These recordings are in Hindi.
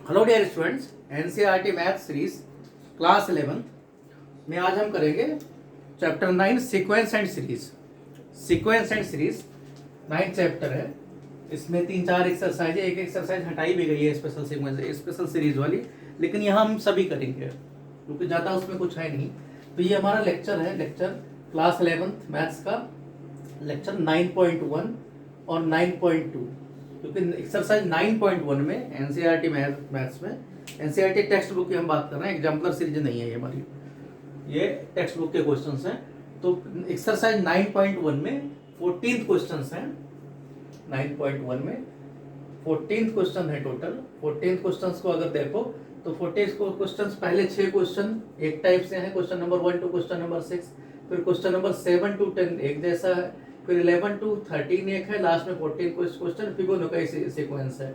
Hello dear students, NCERT math series class 11 में आज हम करेंगे chapter 9 sequence and series. Sequence and series 9 chapter है। इसमें 3-4 एक्सरसाइज है, एक एक्सरसाइज हटाई भी गई है स्पेशल सीक्वेंस स्पेशल सीरीज वाली, लेकिन यहाँ हम सभी करेंगे क्योंकि ज़्यादा उसमें कुछ है नहीं। तो ये हमारा लेक्चर है, लेक्चर क्लास 11 मैथ्स का लेक्चर 9.1 और 9.2। क्योंकि एक्सरसाइज 9.1 में एनसीईआरटी मैथ्स में एनसीईआरटी टेक्स्ट बुक की हम बात कर रहे हैं, एग्जाम्पलर सीरीज नहीं है ये हमारी, ये टेक्स्ट बुक के क्वेश्चंस हैं। तो एक्सरसाइज 9.1 में 14th क्वेश्चंस हैं। 9.1 में 14th क्वेश्चन है टोटल। 14th क्वेश्चंस को अगर देखो तो 14 क्वेश्चंस, पहले 6 क्वेश्चन एक टाइप से हैं, question number 1 to question number 6। फिर क्वेश्चन नंबर 7 टू 10 एक जैसा है, फिर 11 टू 13 एक है, लास्ट में 14 क्वेश्चन फिबोनाची सीक्वेंस है।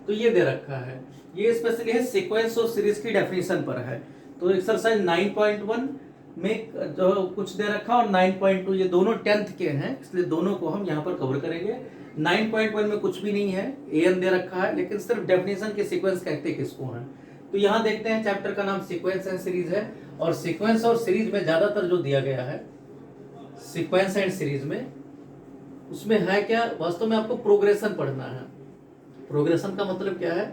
तो ये दे रखा है, ये स्पेशली है सीक्वेंस और सीरीज की डेफिनेशन पर है। तो एक्सरसाइज 9.1 में जो कुछ दे रखा और 9.2 ये दोनों 10th के हैं, इसलिए दोनों को हम यहाँ पर कवर करेंगे। 9.1 में कुछ भी नहीं है, एन दे रखा है, लेकिन सिर्फ डेफिनेशन के सीक्वेंस कहते किसको हैं। तो यहाँ देखते हैं, चैप्टर का नाम सीक्वेंस एंड सीरीज है, और सीक्वेंस और सीरीज में ज्यादातर जो दिया गया है सीक्वेंस एंड सीरीज में, उसमें है क्या, वास्तव में आपको प्रोग्रेशन पढ़ना है। प्रोग्रेशन का मतलब क्या है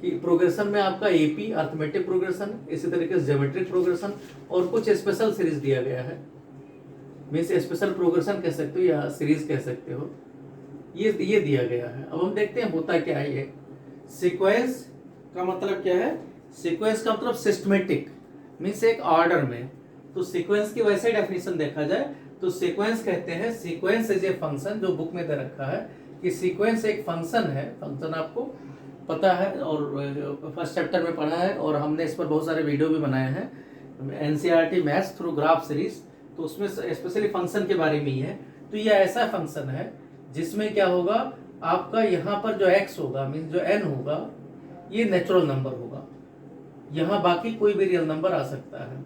कि प्रोग्रेशन में आपका एपी अर्थमेटिक प्रोग्रेशन, इसी तरीके से ज्योमेट्रिक प्रोग्रेशन और कुछ स्पेशल सीरीज दिया गया है। मींस स्पेशल प्रोग्रेशन कह सकते हो या सीरीज कह सकते हो, ये दिया गया है। अब हम देखते हैं होता क्या है ये। सीक्वेंस का मतलब क्या है, सीक्वेंस का मतलब सिस्टमेटिक, मीन्स एक ऑर्डर में। तो सीक्वेंस की वैसे डेफिनेशन देखा जाए तो सीक्वेंस कहते हैं, सीक्वेंस इज ए फंक्शन, जो बुक में दे रखा है कि सीक्वेंस एक फंक्शन है। फंक्शन आपको पता है और फर्स्ट चैप्टर में पढ़ा है, और हमने इस पर बहुत सारे वीडियो भी बनाए हैं NCERT maths through graph series. तो उसमें स्पेशली फंक्शन के बारे में ही है। तो ये ऐसा फंक्शन है जिसमें क्या होगा, आपका यहाँ पर जो x होगा, मीन्स जो n होगा, ये नेचुरल नंबर होगा। यहाँ बाकी कोई भी रियल नंबर आ सकता है।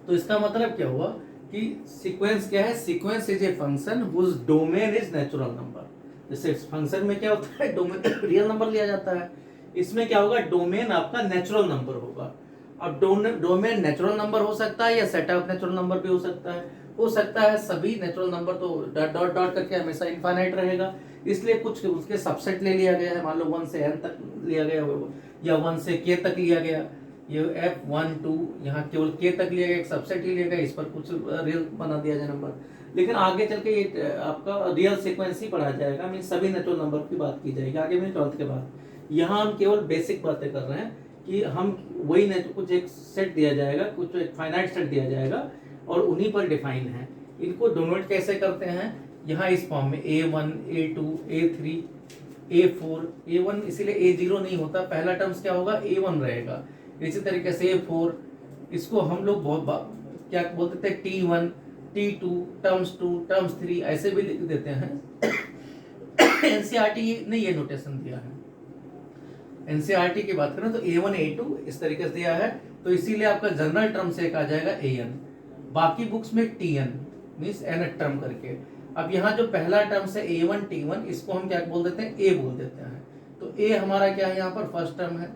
तो इसका मतलब क्या हुआ कि सीक्वेंस क्या है, sequence is a function whose domain is natural number. जैसे फंक्शन में क्या होता है, डोमेन रियल नंबर लिया जाता है, इसमें क्या होगा, डोमेन आपका नेचुरल नंबर होगा। अब डोमेन नेचुरल नंबर हो सकता है या सेट ऑफ नेचुरल नंबर भी हो सकता है। सभी नेचुरल नंबर तो डॉट डॉट डॉट करके हमेशा इनफाइनाइट रहेगा, इसलिए कुछ उसके सबसेट ले लिया गया है। मान लो 1 से n तक लिया गया या 1 से k तक लिया गया, ये f1 2 यहाँ केवल k तक लिया गया, एक सबसेट ही लिया गया, इस पर कुछ रियल बना दिया जाए नंबर। लेकिन आगे चल के ये आपका रियल सीक्वेंस ही पढ़ा जाएगा, मीन सभी नेचुरल नंबर की बात की जाएगी आगे में 12th के बाद। यहाँ हम केवल बेसिक बातें कर रहे हैं कि हम वही कुछ एक सेट दिया जाएगा, कुछ एक फाइनाइट सेट दिया जाएगा और उन्हीं पर डिफाइन है। इनको डोनेट कैसे करते हैं, यहाँ इस फॉर्म में a1 a2 a3 a4 a1, इसीलिए a0 नहीं होता, पहला टर्म्स क्या होगा, a1 रहेगा। इसी तरीके से a4, इसको हम लोग बहुत क्या बोलते थे, t1 t2 टर्म्स 2 टर्म्स 3 ऐसे भी लिख देते हैं। एनसीईआरटी ने ये नोटेशन दिया है। एनसीईआरटी की बात करें तो a1 a2 इस तरीके से दिया है, तो इसीलिए आपका जनरल टर्म से एक आ जाएगा an, बाकी बुक्स में tn मीन्स n टर्म करके। अब यहाँ जो पहला टर्म है a1 t1, इसको हम क्या बोल देते हैं, a बोल देते हैं। तो a हमारा क्या है, यहाँ पर फर्स्ट टर्म है,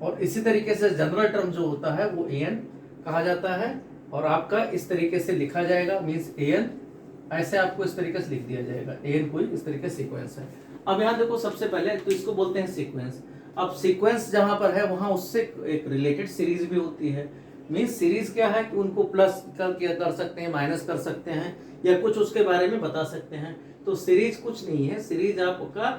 और इसी तरीके से जनरल टर्म जो होता है वो an कहा जाता है, और आपका इस तरीके से लिखा जाएगा, मीन्स an ऐसे आपको इस तरीके से लिख दिया जाएगा, an कोई इस तरीके से सीक्वेंस है। अब यहाँ देखो, सबसे पहले तो इसको बोलते हैं सीक्वेंस। अब सीक्वेंस जहां पर है वहां उससे एक रिलेटेड सीरीज भी होती है। मीन्स सीरीज क्या है कि उनको प्लस कर सकते हैं, माइनस कर सकते हैं, या कुछ उसके बारे में बता सकते हैं। तो सीरीज कुछ नहीं है, सीरीज आपका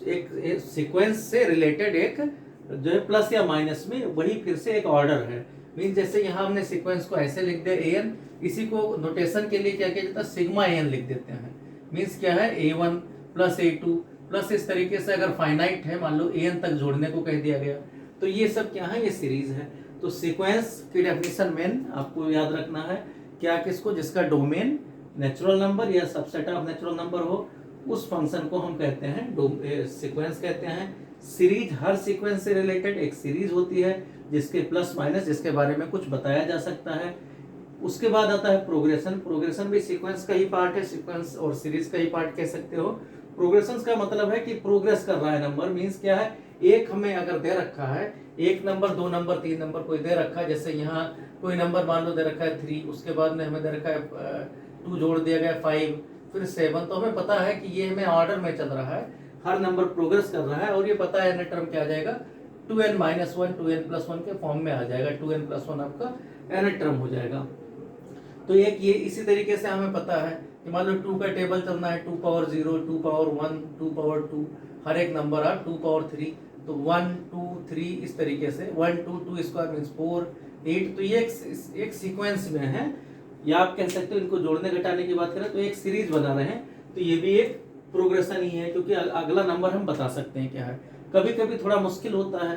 एक सीक्वेंस से रिलेटेड एक जो है प्लस या माइनस में वही फिर से एक ऑर्डर है। मीन्स जैसे यहाँ हमने सीक्वेंस को ऐसे लिख दिया an, इसी को नोटेशन के लिए क्या किया जाता है, सिग्मा an लिख देते हैं। मीन्स क्या है, a1 प्लस a2 प्लस इस तरीके से अगर फाइनाइट है, मान लो an तक जोड़ने को कह दिया गया, तो ये सब क्या है, ये सीरीज है। तो सीक्वेंस की डेफिनेशन मेन आपको याद रखना है, क्या किसको, जिसका डोमेन नेचुरल नंबर या सबसेट ऑफ नेचुरल नंबर हो, उस फंक्शन को हम कहते हैं सीक्वेंस कहते हैं। सीरीज, हर सीक्वेंस से रिलेटेड एक सीरीज होती है जिसके प्लस माइनस, जिसके बारे में कुछ बताया जा सकता है। उसके बाद आता है प्रोग्रेशन। प्रोग्रेशन भी सीक्वेंस का ही पार्ट है, सीक्वेंस और सीरीज का ही पार्ट कह सकते हो। प्रोग्रेशन का मतलब है कि प्रोग्रेस कर रहा है नंबर, मीन्स क्या है, एक हमें अगर दे रखा है, एक नंबर, दो नंबर, तीन नंबर कोई दे रखा है, जैसे यहाँ कोई नंबर मान लो दे रखा है 3, उसके बाद में हमें दे रखा है 2 जोड़ दिया गया 5, फिर 7, तो हमें पता है कि ये हमें ऑर्डर में चल रहा है, हर नंबर प्रोग्रेस कर रहा है, और ये पता है n टर्म क्या आ जाएगा 2n-1 2n+1 के फॉर्म में आ जाएगा, 2n+1 आपका n टर्म हो जाएगा। तो एक ये इसी तरीके से हमें पता है कि मान लो 2 का टेबल चलना है, 2 पावर 0, 2 पावर 1, 2 पावर 2, हर एक नंबर आ 2 पावर 3, तो 1 2 3 इस तरीके से 1 2 2 स्क्वायर मीन्स 4 8, तो ये एक सीक्वेंस में है, या आप कह सकते हो इनको जोड़ने घटाने की बात करें तो एक सीरीज बना रहे हैं, तो ये भी एक प्रोग्रेशन ही है, क्योंकि अगला नंबर हम बता सकते हैं क्या है। कभी कभी थोड़ा मुश्किल होता है,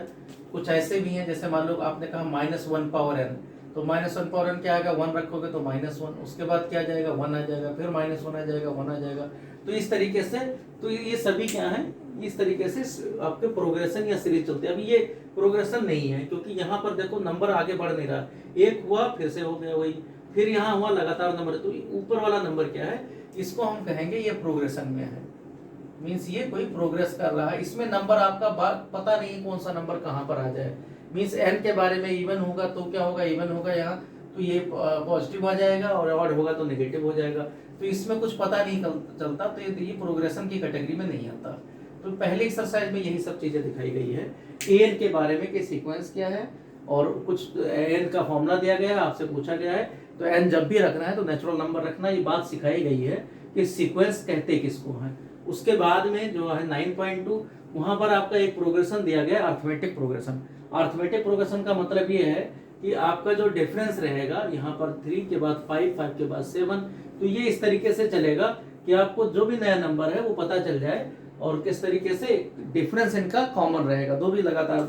कुछ ऐसे भी हैं, जैसे मान लो आपने कहा -1 पावर n, तो -1 पावर n क्या आएगा, 1 रखोगे तो -1, उसके बाद क्या जाएगा 1 आ जाएगा, फिर -1 आ जाएगा, 1 आ जाएगा, तो इस तरीके से, तो ये सभी क्या है, इस तरीके से आपके प्रोग्रेशन या सीरीज चलते हैं। अभी ये प्रोग्रेशन नहीं है, क्योंकि यहाँ पर देखो नंबर आगे बढ़ नहीं रहा, एक हुआ फिर से हो गया वही, फिर यहाँ हुआ लगातार नंबर, तो ऊपर वाला नंबर क्या है, इसको हम कहेंगे ये प्रोग्रेशन में है, मीन्स ये कोई प्रोग्रेस कर रहा है, इसमें नंबर आपका पता नहीं कौन सा नंबर कहाँ पर आ जाए, मीन्स n के बारे में इवन होगा तो क्या होगा, इवन होगा यहाँ तो ये पॉजिटिव आ जाएगा, और ऑड होगा तो नेगेटिव हो जाएगा, तो इसमें कुछ पता नहीं चलता, तो ये प्रोग्रेशन की कैटेगरी में नहीं आता। तो पहले एक्सरसाइज में यही सब चीजें दिखाई गई है, an के बारे में कि सीक्वेंस क्या है, और कुछ n का फॉर्मूला दिया गया है, आपसे पूछा गया है, तो n जब भी रखना है तो नेचुरल नंबर रखना, ये बात सिखाई गई है कि सीक्वेंस कहते किसको है। उसके बाद में जो है 9.2, वहां पर आपका एक प्रोग्रेशन दिया गया अर्थमेटिक प्रोग्रेशन। अर्थमेटिक प्रोग्रेशन का मतलब ये है कि आपका जो डिफरेंस रहेगा यहाँ पर 3 के बाद 5, 5 के बाद 7, तो ये इस तरीके से चलेगा कि आपको जो भी नया नंबर है वो पता चल जाए, और किस तरीके से डिफरेंस इनका कॉमन रहेगा, दो भी लगातार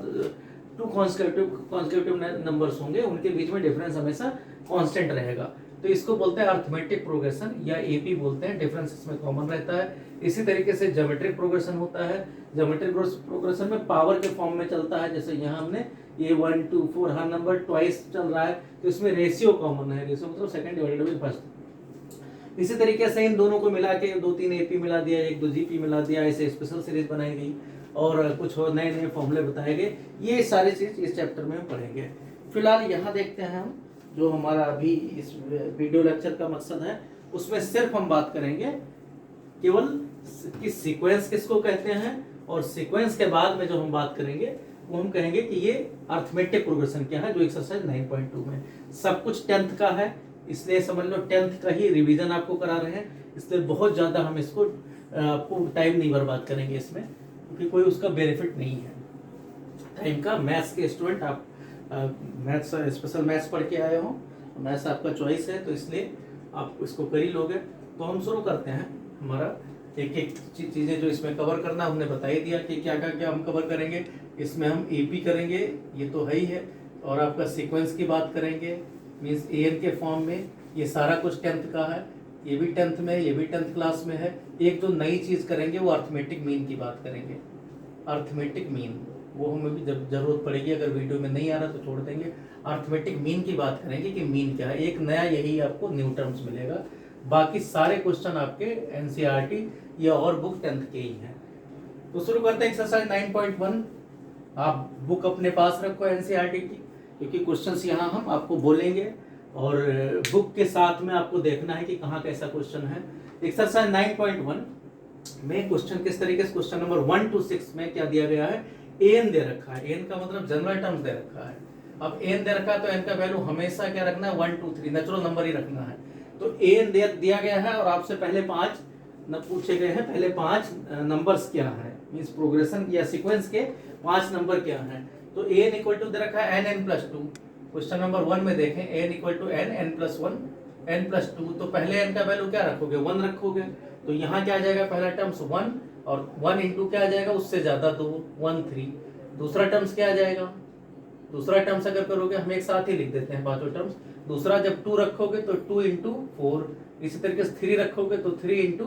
2 कॉन्सेक्यूटिव नंबर्स होंगे, उनके बीच में डिफरेंस हमेशा कांस्टेंट रहेगा, तो इसको बोलते हैं अर्थमेटिक प्रोग्रेशन या एपी बोलते हैं, डिफरेंस इसमें कॉमन रहता है। इसी तरीके से ज्योमेट्रिक प्रोग्रेशन होता है, ज्योमेट्रिक प्रोग्रेशन में पावर के फॉर्म में चलता है, जैसे यहाँ हमने ये 1 2 4 हर नंबर ट्वाइस चल रहा है, तो इसमें रेशियो कॉमन है, रेशियो मतलब सेकंड डिवाइडेड बाय फर्स्ट। इसी तरीके से इन दोनों को मिला के 2-3 एपी मिला दिया, 1-2 जीपी मिला दिया, ऐसे स्पेशल सीरीज बनाई गई, और कुछ और नए नए फॉर्मूले बताए गए, ये सारी चीज इस चैप्टर में हम पढ़ेंगे। फिलहाल यहाँ देखते हैं हम, जो हमारा अभी इस वीडियो लेक्चर का मकसद है, उसमें सिर्फ हम बात करेंगे केवल कि सीक्वेंस किसको कहते हैं, और सीक्वेंस के बाद में जो हम बात करेंगे वो हम कहेंगे कि ये अर्थमेटिक प्रोग्रेशन क्या है, जो एक्सरसाइज 9.2 में सब कुछ 10th का है, इसलिए समझ लो 10th का ही रिवीजन आपको करा रहे हैं, इसलिए बहुत ज़्यादा हम इसको आपको टाइम नहीं बर्बाद करेंगे इसमें, क्योंकि कोई उसका बेनिफिट नहीं है टाइम का। मैथ्स के स्टूडेंट आप मैथ्स स्पेशल मैथ्स पढ़ के आए हो, मैथ्स आपका चॉइस है, तो इसलिए आप इसको कर ही लोगे। तो हम शुरू करते हैं, हमारा एक एक चीज़ें जो इसमें कवर करना हमने बता ही दिया कि क्या क्या क्या हम कवर करेंगे। इसमें हम एपी करेंगे, ये तो है ही है, और आपका सीक्वेंस की बात करेंगे, मीन्स एन के फॉर्म में, ये सारा कुछ 10th का है, ये भी 10th में, ये भी 10th क्लास में है। एक जो नई चीज़ करेंगे वो अर्थमेटिक मीन की बात करेंगे, अर्थमेटिक मीन, वो हमें भी जब जरूरत पड़ेगी, अगर वीडियो में नहीं आ रहा तो छोड़ देंगे। अर्थमेटिक मीन की बात करेंगे कि मीन क्या है, एक नया यही आपको न्यू टर्म्स मिलेगा, बाकी सारे क्वेश्चन आपके एनसीईआरटी या और बुक 10th के ही हैं। तो शुरू करते हैं एक्सरसाइज 9.1। आप बुक अपने पास रखो एनसीईआरटी की, क्योंकि क्वेश्चंस यहाँ हम आपको बोलेंगे, और बुक के साथ में आपको देखना है कि कहाँ कैसा क्वेश्चन है। एक्सरसाइज 9.1 में क्वेश्चन किस तरीके से, क्वेश्चन नंबर 1 to 6 में क्या दिया गया है, एन दे रखा है, एन का मतलब जनरल टर्म्स दे रखा है। अब एन दे रखा है तो एन का वैल्यू हमेशा क्या रखना है, 1 2 3 नेचुरल नंबर ही रखना है। तो एन दिया गया है, और आपसे पहले 5 पूछे गए हैं, पहले 5 नंबर्स क्या है, मींस प्रोग्रेशन या सीक्वेंस के 5 नंबर क्या हैं। तो एन इक्वल टू दे रखा है n+2। क्वेश्चन नंबर 1 में देखें, n equal to n+1 n+2, तो पहले n का वैल्यू क्या रखोगे, 1 रखोगे, तो यहाँ क्या आ जाएगा, पहला टर्म्स 1, और 1 इंटू क्या आ जाएगा, उससे ज्यादा तो 1 3। दूसरा टर्म्स क्या आ जाएगा, दूसरा टर्म्स अगर करोगे, हम एक साथ ही लिख देते हैं पांचों टर्म्स। दूसरा जब 2 रखोगे तो 2 इंटू 4, इसी तरीके से 3 रखोगे तो 3 इंटू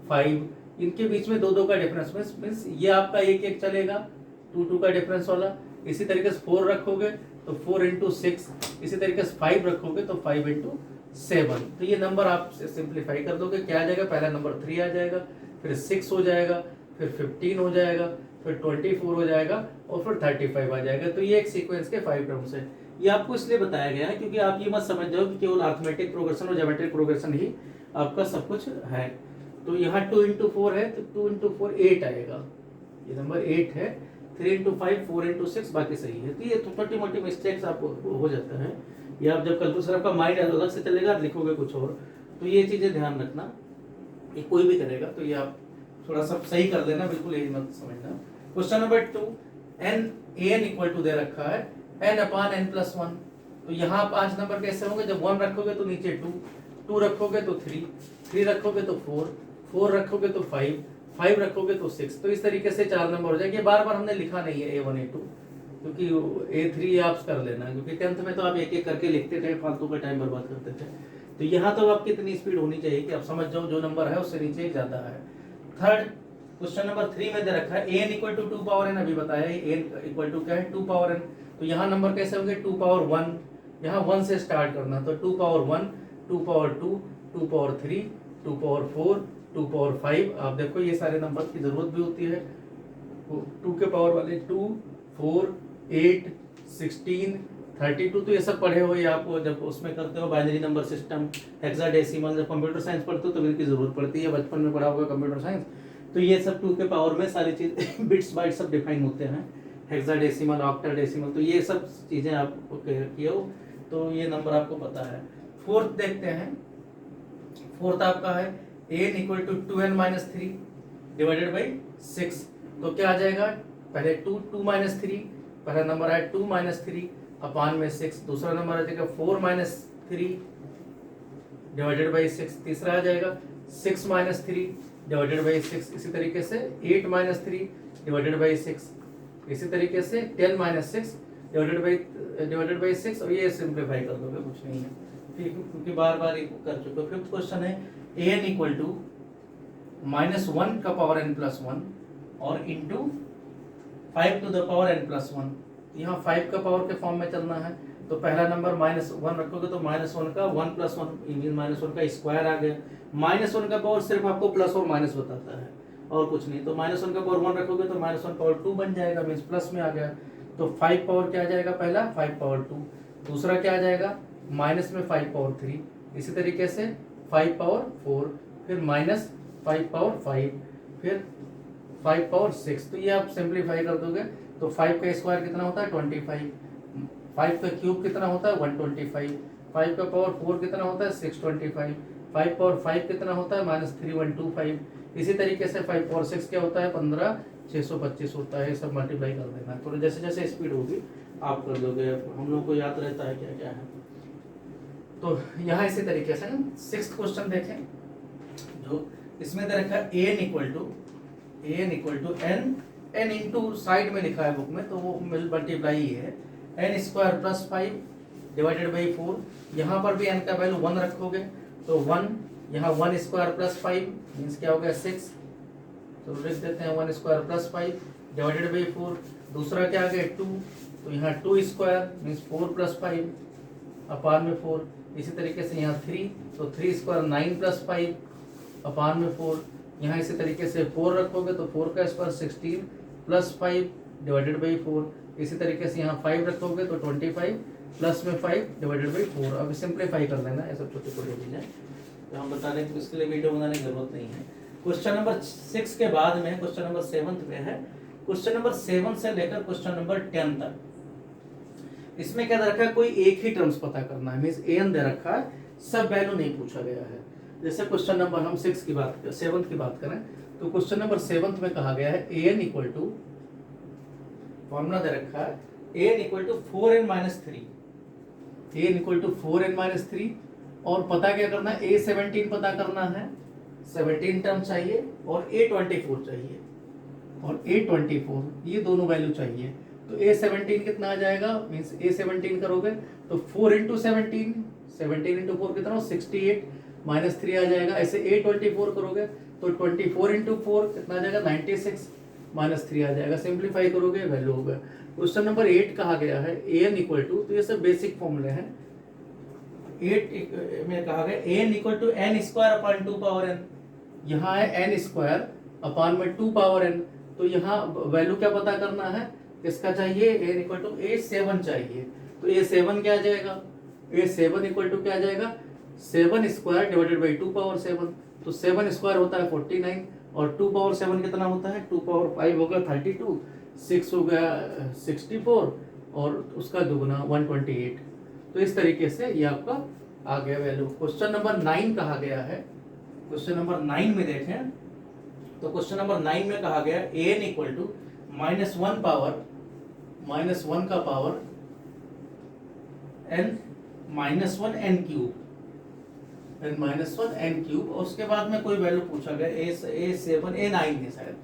5, इनके बीच में 2 2 का डिफरेंस, मीन्स ये आपका 1 1 चलेगा, 2 2 का डिफरेंस वाला। इसी तरीके से 4 रखोगे तो 4 इंटू 6, इसी तरीके से 5 रखोगे तो 5 इंटू 7। तो ये नंबर आप सिंप्लीफाई कर दोगे, क्या आ जाएगा, पहला नंबर 3 आ जाएगा, फिर 6 हो जाएगा, फिर 15 हो जाएगा, फिर 24 हो जाएगा और फिर 35 आ जाएगा। तो ये एक सीक्वेंस के 5 टर्म्स है। ये आपको इसलिए बताया गया है क्योंकि आप ये मत समझ जाओ कि केवल अरिथमेटिक प्रोग्रेशन और ज्योमेट्रिक प्रोग्रेशन ही आपका सब कुछ है। तो यहाँ 2 इंटू 4 है तो 2 इंटू 4 8 आएगा, ये नंबर 8 है। 3 इंटू 5 4 इंटू 6 बाकी सही है। तो ये छोटी मोटी मिस्टेक्स आप हो जाता है, या आप जब कैलकुलेशन आपका माइंड अलग से चलेगा लिखोगे कुछ और, तो ये चीज़ें ध्यान रखना। ये कोई भी करेगा तो ये आप थोड़ा सा सही कर देना, बिल्कुल यही मत समझना। Question number 2, n equal to दे रखा है n अपान n प्लस 1। तो यहाँ 5 नंबर कैसे होंगे, जब 1 रखोगे तो नीचे 2, 2 रखोगे तो 3, 3 रखोगे तो 4, 4 रखोगे तो 5, 5 रखोगे तो 6। तो इस तरीके से 4 नंबर हो जाएंगे। बार बार हमने लिखा नहीं है A1 A2, क्योंकि A3 आप कर लेना, क्योंकि 10th में तो आप एक एक करके लिखते थे, फालतू का टाइम बर्बाद करते थे। तो यहाँ तो आपकी इतनी स्पीड होनी चाहिए कि आप समझ जाओ जो नंबर है उससे नीचे ज्यादा है। थर्ड क्वेश्चन नंबर 3 में दे रखा है an equal to 2 power n, अभी बताया n इक्वल टू क्या है 2 पावर n। तो यहाँ नंबर कैसे होंगे 2 पावर 1, यहाँ 1 से स्टार्ट करना, तो 2 power 1, 2 power 2, 2 power 3, 2 power 4, 2 power 5। आप देखो ये सारे नंबर की जरूरत भी होती है। 2 के पावर वाले 2, 4, 8, 16, 32। तो ये सब पढ़े हुए आपको, जब उसमें करते हो बाइनरी नंबर सिस्टम, हेक्साडेसिमल, जब कंप्यूटर साइंस पढ़ते हो तो इनकी जरूरत पड़ती है, बचपन में पढ़ा होगा कंप्यूटर साइंस। तो ये सब 2 के पावर में सारी चीज बिट्स बाइट्स सब डिफाइन होते हैं, हेक्साडेसिमल, ऑक्टाडेसिमल। तो ये सब चीजें आप किए हो तो ये नंबर आपको पता है। फोर्थ देखते हैं। फोर्थ आपका है n equal to 2n minus 3 divided by 6। तो क्या आ जाएगा, पहले 2 माइनस 3, पहला नंबर है 2 माइनस 3 अपान में 6, दूसरा नंबर आ जाएगा 4 माइनस 3 डिवाइडेड बाई 6, तीसरा आ जाएगा 6 माइनस 3 डिवाइडेड बाई 6, इसी तरीके से 8 माइनस 3 डिवाइडेड बाई 6, इसी तरीके से 10 माइनस 6 डिवाइडेड बाई 6। और ये सिंप्लीफाई कर दोगे, कुछ नहीं है, ठीक, क्योंकि बार बार कर चुके हो। फिफ्थ क्वेश्चन है an इक्वल टू -1 का पावर n प्लस 1 और into 5 to the power n plus 1। यहाँ 5 का पावर के फॉर्म में चलना है, तो पहला नंबर -1 रखोगे तो -1 का 1 प्लस 1 -1 का स्क्वायर आ गया। -1 का पावर सिर्फ आपको प्लस और माइनस बताता है और कुछ नहीं। तो -1 का पावर 1 रखोगे तो -1 पावर 2 बन जाएगा, मीन्स प्लस में आ गया। तो 5 पावर क्या आ जाएगा, पहला 5 पावर 2, दूसरा क्या आ जाएगा माइनस में 5 पावर 3, इसी तरीके से 5 पावर 4, फिर माइनस 5 पावर 5, फिर 5 पावर 6। तो ये आप सिंप्लीफाई कर दोगे तो 5 का स्क्वायर कितना होता है 25, 5 का क्यूब कितना होता है 125, 5 का पावर 4 कितना होता है 625, 5 पावर 5 कितना होता है -3125। इसी तरीके से 5 पावर 6 क्या होता है 15625 होता है। सब मल्टीप्लाई कर देना, तो जैसे जैसे स्पीड होगी आप कर दोगे, हम लोग को याद रहता है क्या क्या है। तो यहाँ इसी तरीके से 6th क्वेश्चन देखें, जो इसमें दे रखा है an equal to n into side में लिखा है बुक में, तो वो मल्टीप्लाई ही है, n square plus 5 divided by 4। यहाँ पर भी n का वैल्यू 1 रखोगे तो 1, यहाँ 1 स्क्वायर प्लस 5 मीन्स क्या हो गया 6, तो लिख देते हैं 1 स्क्वायर प्लस 5 डिवाइडेड बाई 4। दूसरा क्या आ गया 2, तो यहाँ 2 स्क्वायर मीन्स 4 प्लस 5 अपान में 4। इसी तरीके से यहाँ 3, तो 3 स्क्वायर 9 प्लस 5 अपान में 4। यहाँ इसी तरीके से 4 रखोगे तो 4 का स्क्वायर 16 प्लस 5 डिवाइडेड बाई 4। इसी तरीके से यहाँ 5 रखोगे तो 25 प्लस में 5 डिवाइडेड बाई 4। अब सिंप्लीफाई कर लेना, ये सब छोटे छोटे चीजें तो हम बता रहे हैं कि इसके लिए वीडियो बनाने की जरूरत नहीं है। क्वेश्चन नंबर 6 के बाद में क्वेश्चन नंबर 7 पे है। क्वेश्चन नंबर 7 से लेकर क्वेश्चन नंबर 10 तक, इसमें क्या दे रखा है, कोई एक ही टर्म्स पता करना है, मीन्स an दे रखा है, सब वैल्यू नहीं पूछा गया है। जैसे क्वेश्चन नंबर हम 7 की बात करें तो क्वेश्चन नंबर 7 में कहा गया है an इक्वल टू, फॉर्मूला दे रखा है an equal to 4n minus 3, an equal to 4n minus 3। और पता क्या करना है, a17 पता करना है, 17 टर्म चाहिए और a24 चाहिए, और a24 ये दोनों वैल्यू चाहिए। तो a17 कितना आ जाएगा, मीन्स a17 करोगे तो 4 इंटू 17, 17 इंटू 4 कितना हो 68 माइनस 3 आ जाएगा। ऐसे a24 करोगे तो 24 इंटू 4 कितना आ जाएगा 96 माइनस 3 आ जाएगा। सिंप्लीफाई करोगे वैल्यू होगा। क्वेश्चन नंबर 8 कहा गया है an इक्वल टू, तो ये सब बेसिक फॉर्मूले हैं। 8 में कहा गया an equal to n square upon 2 power n, यहाँ है एन स्क्वायर अपान में 2 पावर एन, तो यहाँ वैल्यू क्या पता करना है, इसका चाहिए एन इक्वल टू A7 चाहिए। तो A7 क्या आ जाएगा, A7 इक्वल टू क्या आ जाएगा, 7 स्क्वायर डिवाइडेड बाई 2 पावर 7। तो 7 स्क्वायर होता है 49 और 2 पावर 7 कितना होता है, 2 पावर 5 हो गया 32, 6 हो गया 64 और उसका दुगुना 128। तो इस तरीके से ये आपका आ गया वैल्यू। क्वेश्चन नंबर 9 कहा गया है, क्वेश्चन नंबर 9 में देखें तो क्वेश्चन नंबर 9 में कहा गया an इक्वल टू -1 पावर -1 का पावर n -1 n क्यूब और उसके बाद में कोई वैल्यू पूछा गया A7 A9 है शायद,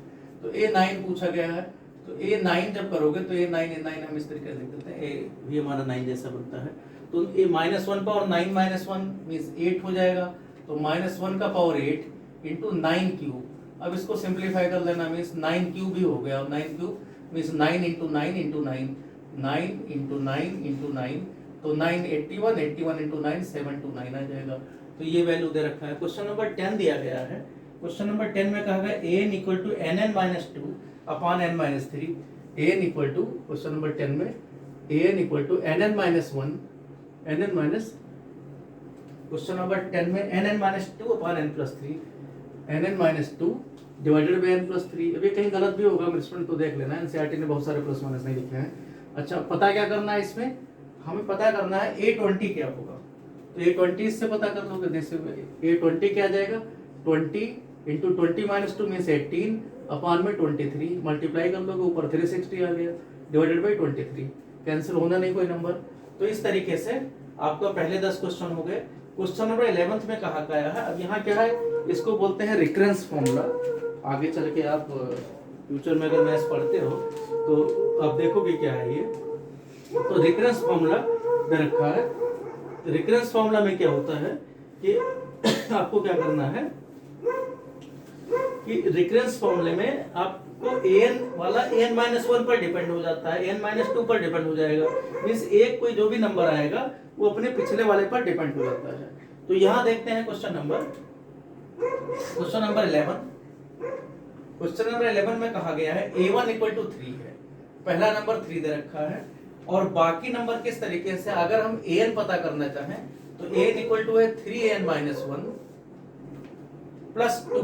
तो A9 पूछा गया है। तो A9 जब करोगे तो A9 हम इस तरीके से लिख देते हैं, A भी हमारा 9 जैसा बनता है। तो A -1 पावर 9 -1 मीन्स 8 हो जाएगा, तो -1 का पावर 8 इंटू 9 क्यूब। अब इसको सिंप्लीफाई कर लेना मीन्स 9 क्यूब भी हो गया, और 9 cube means 9 into 9 into 9, 9 into 9 into 9, तो 9 81, 81 इंटू 9 729 आ जाएगा। तो ये वैल्यू दे रखा है। क्वेश्चन नंबर 10 दिया गया है। क्वेश्चन नंबर 10 में कहा गया an equal to nn-2 upon n-3। an equal to question number 10 में an equal to nn-1 question number 10 में nn-2 upon n+3 nn-2 divided by n+3। अभी कहीं गलत भी होगा मिसप्रिंट तो देख लेना, एनसीईआरटी ने बहुत सारे प्लस माइनस नहीं लिखे हैं। अच्छा, पता क्या करना है इसमें, हमें पता करना है A20 क्या होगा। तो A20 इससे पता कर लोगे, जैसे A20 क्या आ जाएगा, 20 इंटू 20 - 2 मीन्स 18 अपान में 23 मल्टीप्लाई कर लोगे, ऊपर 360 आ गया डिवाइडेड बाई 23, कैंसिल होना नहीं कोई नंबर। तो इस तरीके से आपका पहले 10 क्वेश्चन हो गए। क्वेश्चन नंबर 11 में कहा गया है, अब यहाँ क्या है, इसको बोलते हैं रिकरेंस फॉर्मूला। आगे चल के आप फ्यूचर में अगर मैथ्स पढ़ते हो तो आप देखोगे क्या है ये। तो रिकरेंस फॉर्मूला दे रखा है। रिकरेंस फॉर्मूला में क्या होता है कि आपको क्या करना है कि रिकरेंस फॉर्मूले में आपको an वाला n-1 पर डिपेंड हो जाता है, n-2 पर डिपेंड हो जाएगा। मींस एक कोई जो भी नंबर आएगा वो अपने पिछले वाले पर डिपेंड हो जाता है। तो यहां देखते हैं क्वेश्चन नंबर 11। क्वेश्चन नंबर 11 में कहा गया है a1 इक्वल टू 3 है, पहला नंबर 3 दे रखा है और बाकी नंबर किस तरीके से, अगर हम an पता करना चाहें तो an इक्वल टू है 3n-1 प्लस 2,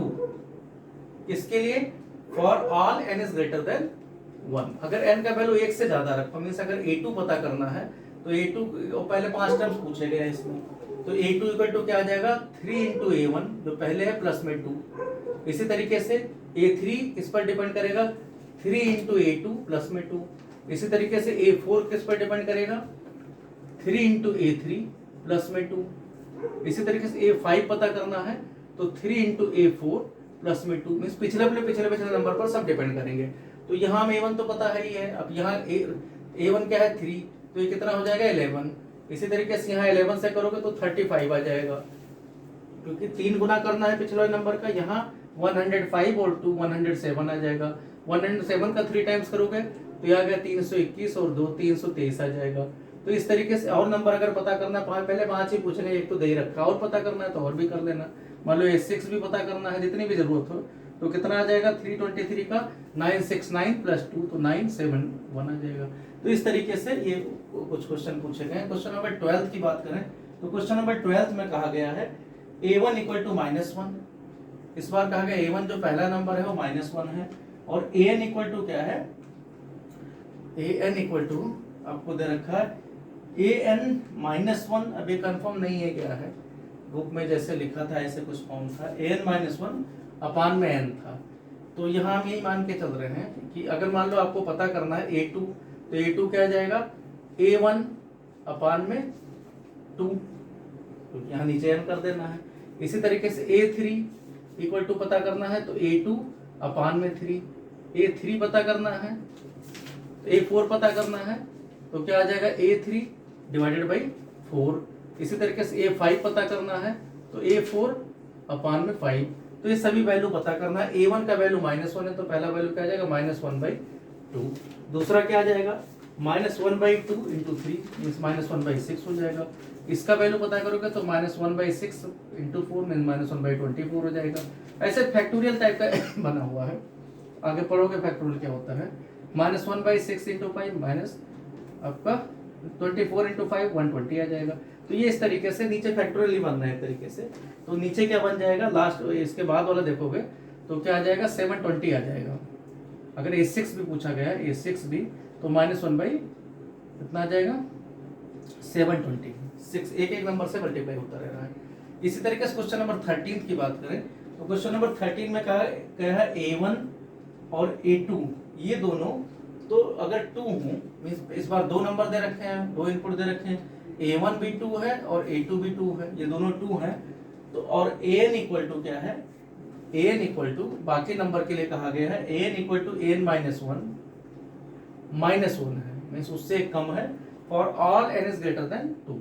किसके लिए, for all n is greater than 1। अगर n का वैल्यू 1 से ज्यादा रखो, मीन्स अगर a2 पता करना है तो a2 पहले 5 टर्म्स पूछे गए हैं इसमें, तो a2 इक्वल टू क्या आ जाएगा 3 इंटू a1 जो पहले है प्लस में 2। इसी तरीके से a3 इस पर डिपेंड करेगा 3 इंटू a2 प्लस में 2। इसी तरीके से a4 किस पर डिपेंड करेगा 3 इंटू a3 प्लस में 2। इसी तरीके से a5 पता करना है तो 3 इंटू a4 प्लस में 2, मीन्स पिछले नंबर पर सब डिपेंड करेंगे। तो यहाँ में a1 तो पता है ही है, अब यहाँ a1 क्या है 3, तो ये कितना हो जाएगा 11। इसी तरीके से यहाँ 11 से करोगे तो 35 आ जाएगा, क्योंकि 3 गुना करना है पिछले नंबर का। यहाँ 105 और 2 107 आ जाएगा। 107 का 3 टाइम्स करोगे तो यह आ गया 321 और 2 323 आ जाएगा। तो इस तरीके से और नंबर अगर पता करना है, पहले 5 ही पूछने, एक तो दे ही रखा, और पता करना है तो और भी कर लेना। मान लो A6 भी पता करना है, जितनी भी जरूरत हो, तो कितना आ जाएगा 323 का 969 प्लस 2 तो 971 आ जाएगा। तो इस तरीके से ये कुछ क्वेश्चन पूछे गए। क्वेश्चन नंबर 12 की बात करें तो क्वेश्चन नंबर 12 में कहा गया है a1 इक्वल टू -1। इस बार कहा गया a1 जो पहला नंबर है वो -1 है, और an इक्वल टू क्या है, an इक्वल टू आपको दे रखा है an-1। अभी कंफर्म नहीं है क्या है, बुक में जैसे लिखा था ऐसे कुछ फॉर्म था, an-1 अपान में n था। तो यहाँ हम यही मान के चल रहे हैं कि अगर मान लो आपको पता करना है a2, तो a2 क्या जाएगा a1 अपान में 2, तो यहाँ नीचे n कर देना है। इसी तरीके से a3 इक्वल टू पता करना है तो a2 अपान में 3, a3 पता करना है, a4 पता करना है तो क्या आ जाएगा a3 डिवाइडेड बाई 4। इसी तरीके से a5 पता करना है तो a4 अपान में 5। तो ये सभी वैल्यू पता करना है। a1 का वैल्यू -1 है तो पहला वैल्यू क्या आ जाएगा -1/2। दूसरा क्या आ जाएगा -1/2 इंटू 3 मीन्स -1/6 हो जाएगा। इसका वैल्यू पता करोगे तो -1/6 इंटू 4 मीन्स -1/24 हो जाएगा। ऐसे फैक्टोरियल टाइप का बना हुआ है, आगे पढ़ोगे फैक्टोरियल क्या होता है। -1/6 इंटू 5 माइनस आपका 24 इंटू 5 120 आ जाएगा। तो ये इस तरीके से नीचे फैक्टोरियल ही बन रहा है एक तरीके से। तो नीचे क्या बन जाएगा, लास्ट इसके बाद वाला देखोगे तो क्या आ जाएगा 720 आ जाएगा। अगर A6 भी पूछा गया है, A6 भी, तो -1 कितना आ जाएगा 726, एक एक नंबर से मल्टीप्लाई होता रह रहा है। इसी तरीके से क्वेश्चन नंबर 13 की बात करें तो क्वेश्चन नंबर 13 में कहा है A1 और A2 ये दोनों, तो अगर 2 हो मीन्स इस बार दो नंबर दे रखे हैं, दो इनपुट दे रखे हैं, A1 भी 2 है और A2 भी 2 है, ये दोनों 2 हैं। तो और An इक्वल टू क्या है, An इक्वल टू बाकी नंबर के लिए कहा गया है An इक्वल टू An -1 है, मीन्स उससे कम है, for all n is greater than 2,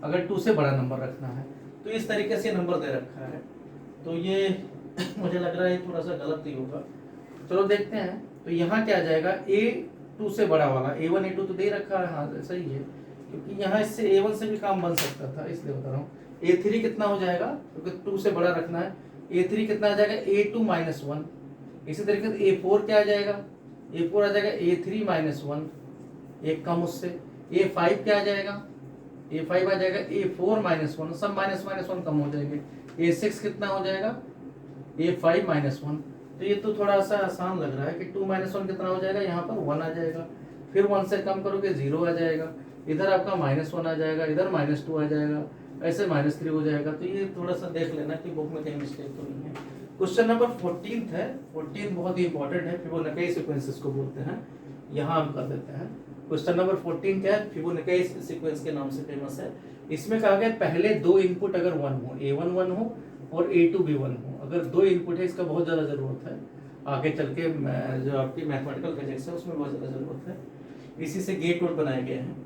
अगर 2 से बड़ा नंबर रखना है। तो इस तरीके से नंबर दे रखा है। तो ये मुझे लग रहा है थोड़ा सा गलत ही होगा, चलो देखते हैं। तो यहाँ क्या आ जाएगा, A2 से बड़ा वाला A1 A2 तो दे रखा है, हाँ सही है, क्योंकि यहाँ इससे A1 से भी काम बन सकता था, इसलिए बता रहा हूँ। A3 कितना हो जाएगा, क्योंकि 2 से बड़ा रखना है, A3 कितना आ जाएगा A2 -1। इसी तरीके से A4 क्या आ जाएगा, A4 आ जाएगा A3 -1, एक कम उससे। A5 क्या आ जाएगा, A5 आ जाएगा A4 -1, सब -1 कम हो जाएंगे। A6 कितना हो जाएगा A5 -1। तो ये तो थोड़ा सा आसान लग रहा है कि 2 -1 कितना हो जाएगा, यहाँ पर 1 आ जाएगा, फिर 1 से कम करोगे 0 आ जाएगा, इधर आपका -1 आ जाएगा, इधर -2 आ जाएगा, ऐसे -3 हो जाएगा। तो ये थोड़ा सा देख लेना कि बुक में कहीं मिस्टेक तो नहीं है। क्वेश्चन नंबर 14 है, 14 बहुत ही इंपॉर्टेंट है, फिबोनाची सीक्वेंसेस को बोलते हैं, यहाँ हम कर देते हैं। क्वेश्चन नंबर 14 क्या है, फिबोनाची सीक्वेंस के नाम से फेमस है। इसमें कहा गया पहले दो इनपुट अगर 1 हो, A1 1 हो और A2 भी 1 हो, अगर दो इनपुट है, इसका बहुत ज़्यादा ज़रूरत है आगे चल के, जो आपकी मैथमेटिकल फिजिक्स है उसमें बहुत ज़्यादा ज़रूरत है, इसी से गेट वोट बनाए गए हैं।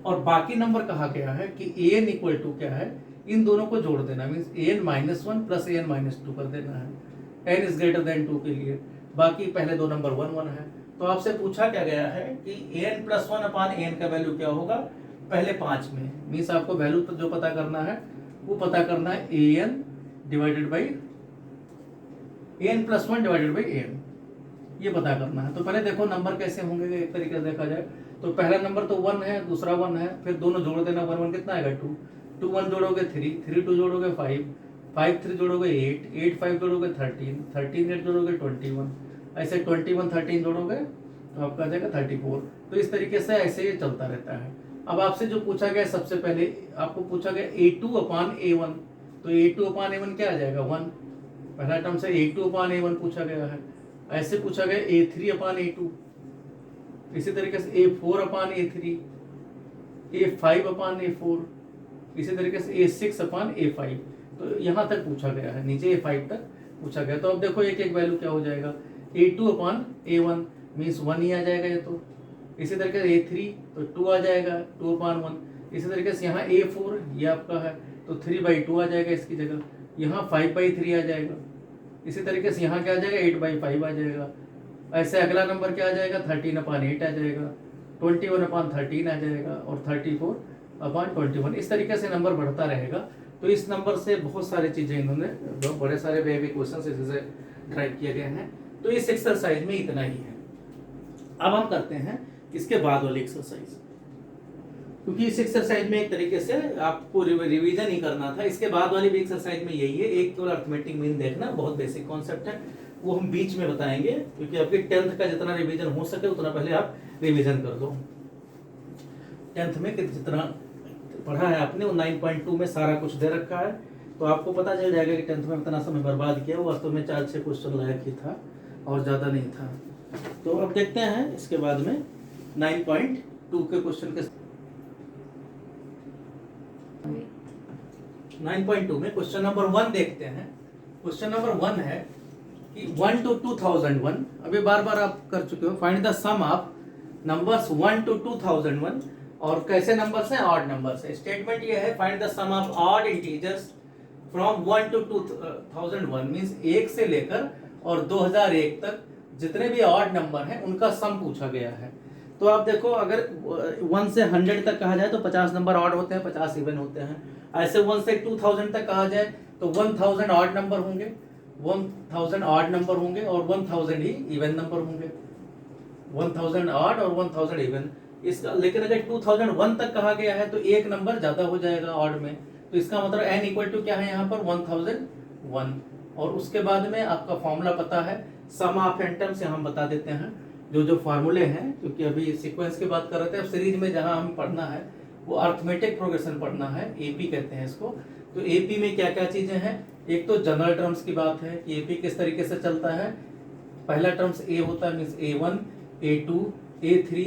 और बाकी नंबर कहा गया है कि An इक्वल टू क्या है, इन दोनों को जोड़ देना, मीन्स An -1 प्लस An -2 कर देना है n इज ग्रेटर देन 2 के लिए। बाकी पहले दो नंबर 1 1 है। तो आपसे पूछा क्या गया है कि An + 1 अपान An का वैल्यू क्या होगा पहले 5 में, मीन्स आपको वैल्यू तो जो पता करना है वो पता करना है An divided by An + 1 divided by An, ये पता करना है। तो पहले देखो नंबर कैसे होंगे, एक तरीके से देखा जाए तो पहला नंबर तो 1 है, दूसरा 1 है, फिर दोनों जोड़ देना, 1 1 कितना आएगा 2, 2 1 जोड़ोगे 3, 3 2 जोड़ोगे 5, 5 3 जोड़ोगे 8, 8 5 जोड़ोगे 13, 13 8 जोड़ोगे 21, ऐसे 21 13 जोड़ोगे तो आपका आ जाएगा 34। तो इस तरीके से ऐसे ये चलता रहता है। अब आपसे जो पूछा गया सबसे पहले आपको पूछा गया A2 अपान A1, तो A2 अपान A1 क्या आ जाएगा 1, पहला टर्म से A2 अपान A1 पूछा गया है। ऐसे पूछा गया A3 अपान A2, इसी तरीके से A4 अपान A3, A5 अपान A4, इसी तरीके से A6 अपान A5। तो यहाँ तक पूछा गया है, नीचे A5 तक पूछा गया। तो अब देखो एक एक वैल्यू क्या हो जाएगा, A2 अपान A1 मीन्स 1 ही आ जाएगा ये तो। इसी तरीके से A3 तो 2 आ जाएगा 2 अपान 1। इसी तरीके से यहाँ A4 ये आपका है तो 3/2 आ जाएगा इसकी जगह, यहाँ 5/3 आ जाएगा। इसी तरीके से यहाँ क्या आ जाएगा 8/5 आ जाएगा। ऐसे अगला नंबर क्या आ जाएगा 13 अपान 8 आ जाएगा, 21 अपान 13 आ जाएगा और 34 अपान 21। इस तरीके से नंबर बढ़ता रहेगा। तो इस नंबर से बहुत सारी चीज़ें इन्होंने बड़े सारे वे क्वेश्चन इसे ट्राई किए गए हैं। तो इस एक्सरसाइज में इतना ही है। अब हम करते हैं इसके बाद वाली एक्सरसाइज, क्योंकि इस एक्सरसाइज में एक तरीके से आपको रिवीजन ही करना था। इसके बाद वाली भी एक्सरसाइज में यही है, एक केवल अर्थमेटिक मीन देखना, बहुत बेसिक कॉन्सेप्ट है, वो हम बीच में बताएंगे, क्योंकि आपके 10th का जितना रिवीजन हो सके उतना पहले आप रिवीजन कर लो। 10th में जितना पढ़ा है आपने वो 9.2 में सारा कुछ दे रखा है, तो आपको पता चल जाएगा कि 10th में इतना समय बर्बाद किया वो वास्तव में 4-6 क्वेश्चन लायक ही था और ज़्यादा नहीं था। तो अब देखते हैं इसके बाद में 9.2 के क्वेश्चन के 9.2 में क्वेश्चन नंबर 1 देखते हैं। क्वेश्चन नंबर 1 है कि 1 to 2001, अभी बार बार आप कर चुके हो, find the sum of numbers 1 to 2001। और कैसे नंबर्स हैं, ऑड नंबर्स है। स्टेटमेंट ये है find the sum of odd integers from 1 to 2001, means 1 से लेकर और 2001 तक जितने भी ऑड नंबर हैं उनका सम पूछा गया है। तो आप देखो अगर 1 से 100 तक कहा जाए तो 50 नंबर ऑड होते हैं, 50 इवन होते हैं। ऐसे 1 से 2000 तक कहा जाए तो 1000 ऑड नंबर होंगे, 1000 ऑड नंबर होंगे और 1000 ही इवन नंबर होंगे, 1000 ऑड और 1000 इवन। इसका लेकिन अगर 2001 तक कहा गया है तो एक नंबर ज्यादा हो जाएगा ऑड में, तो इसका मतलब n इक्वल टू क्या है यहाँ पर 1001। और उसके बाद में आपका फॉर्मूला पता है, सम ऑफ n टर्म्स हम बता देते हैं जो जो फार्मूले हैं, क्योंकि अभी सीक्वेंस की बात कर रहे थे। अब सीरीज में जहां हम पढ़ना है वो अर्थमेटिक प्रोग्रेशन पढ़ना है, एपी कहते हैं इसको। तो एपी में क्या क्या चीजें हैं, एक तो जनरल टर्म्स की बात है कि एपी किस तरीके से चलता है। पहला टर्म्स ए होता है, मीन्स A1 A2 A3,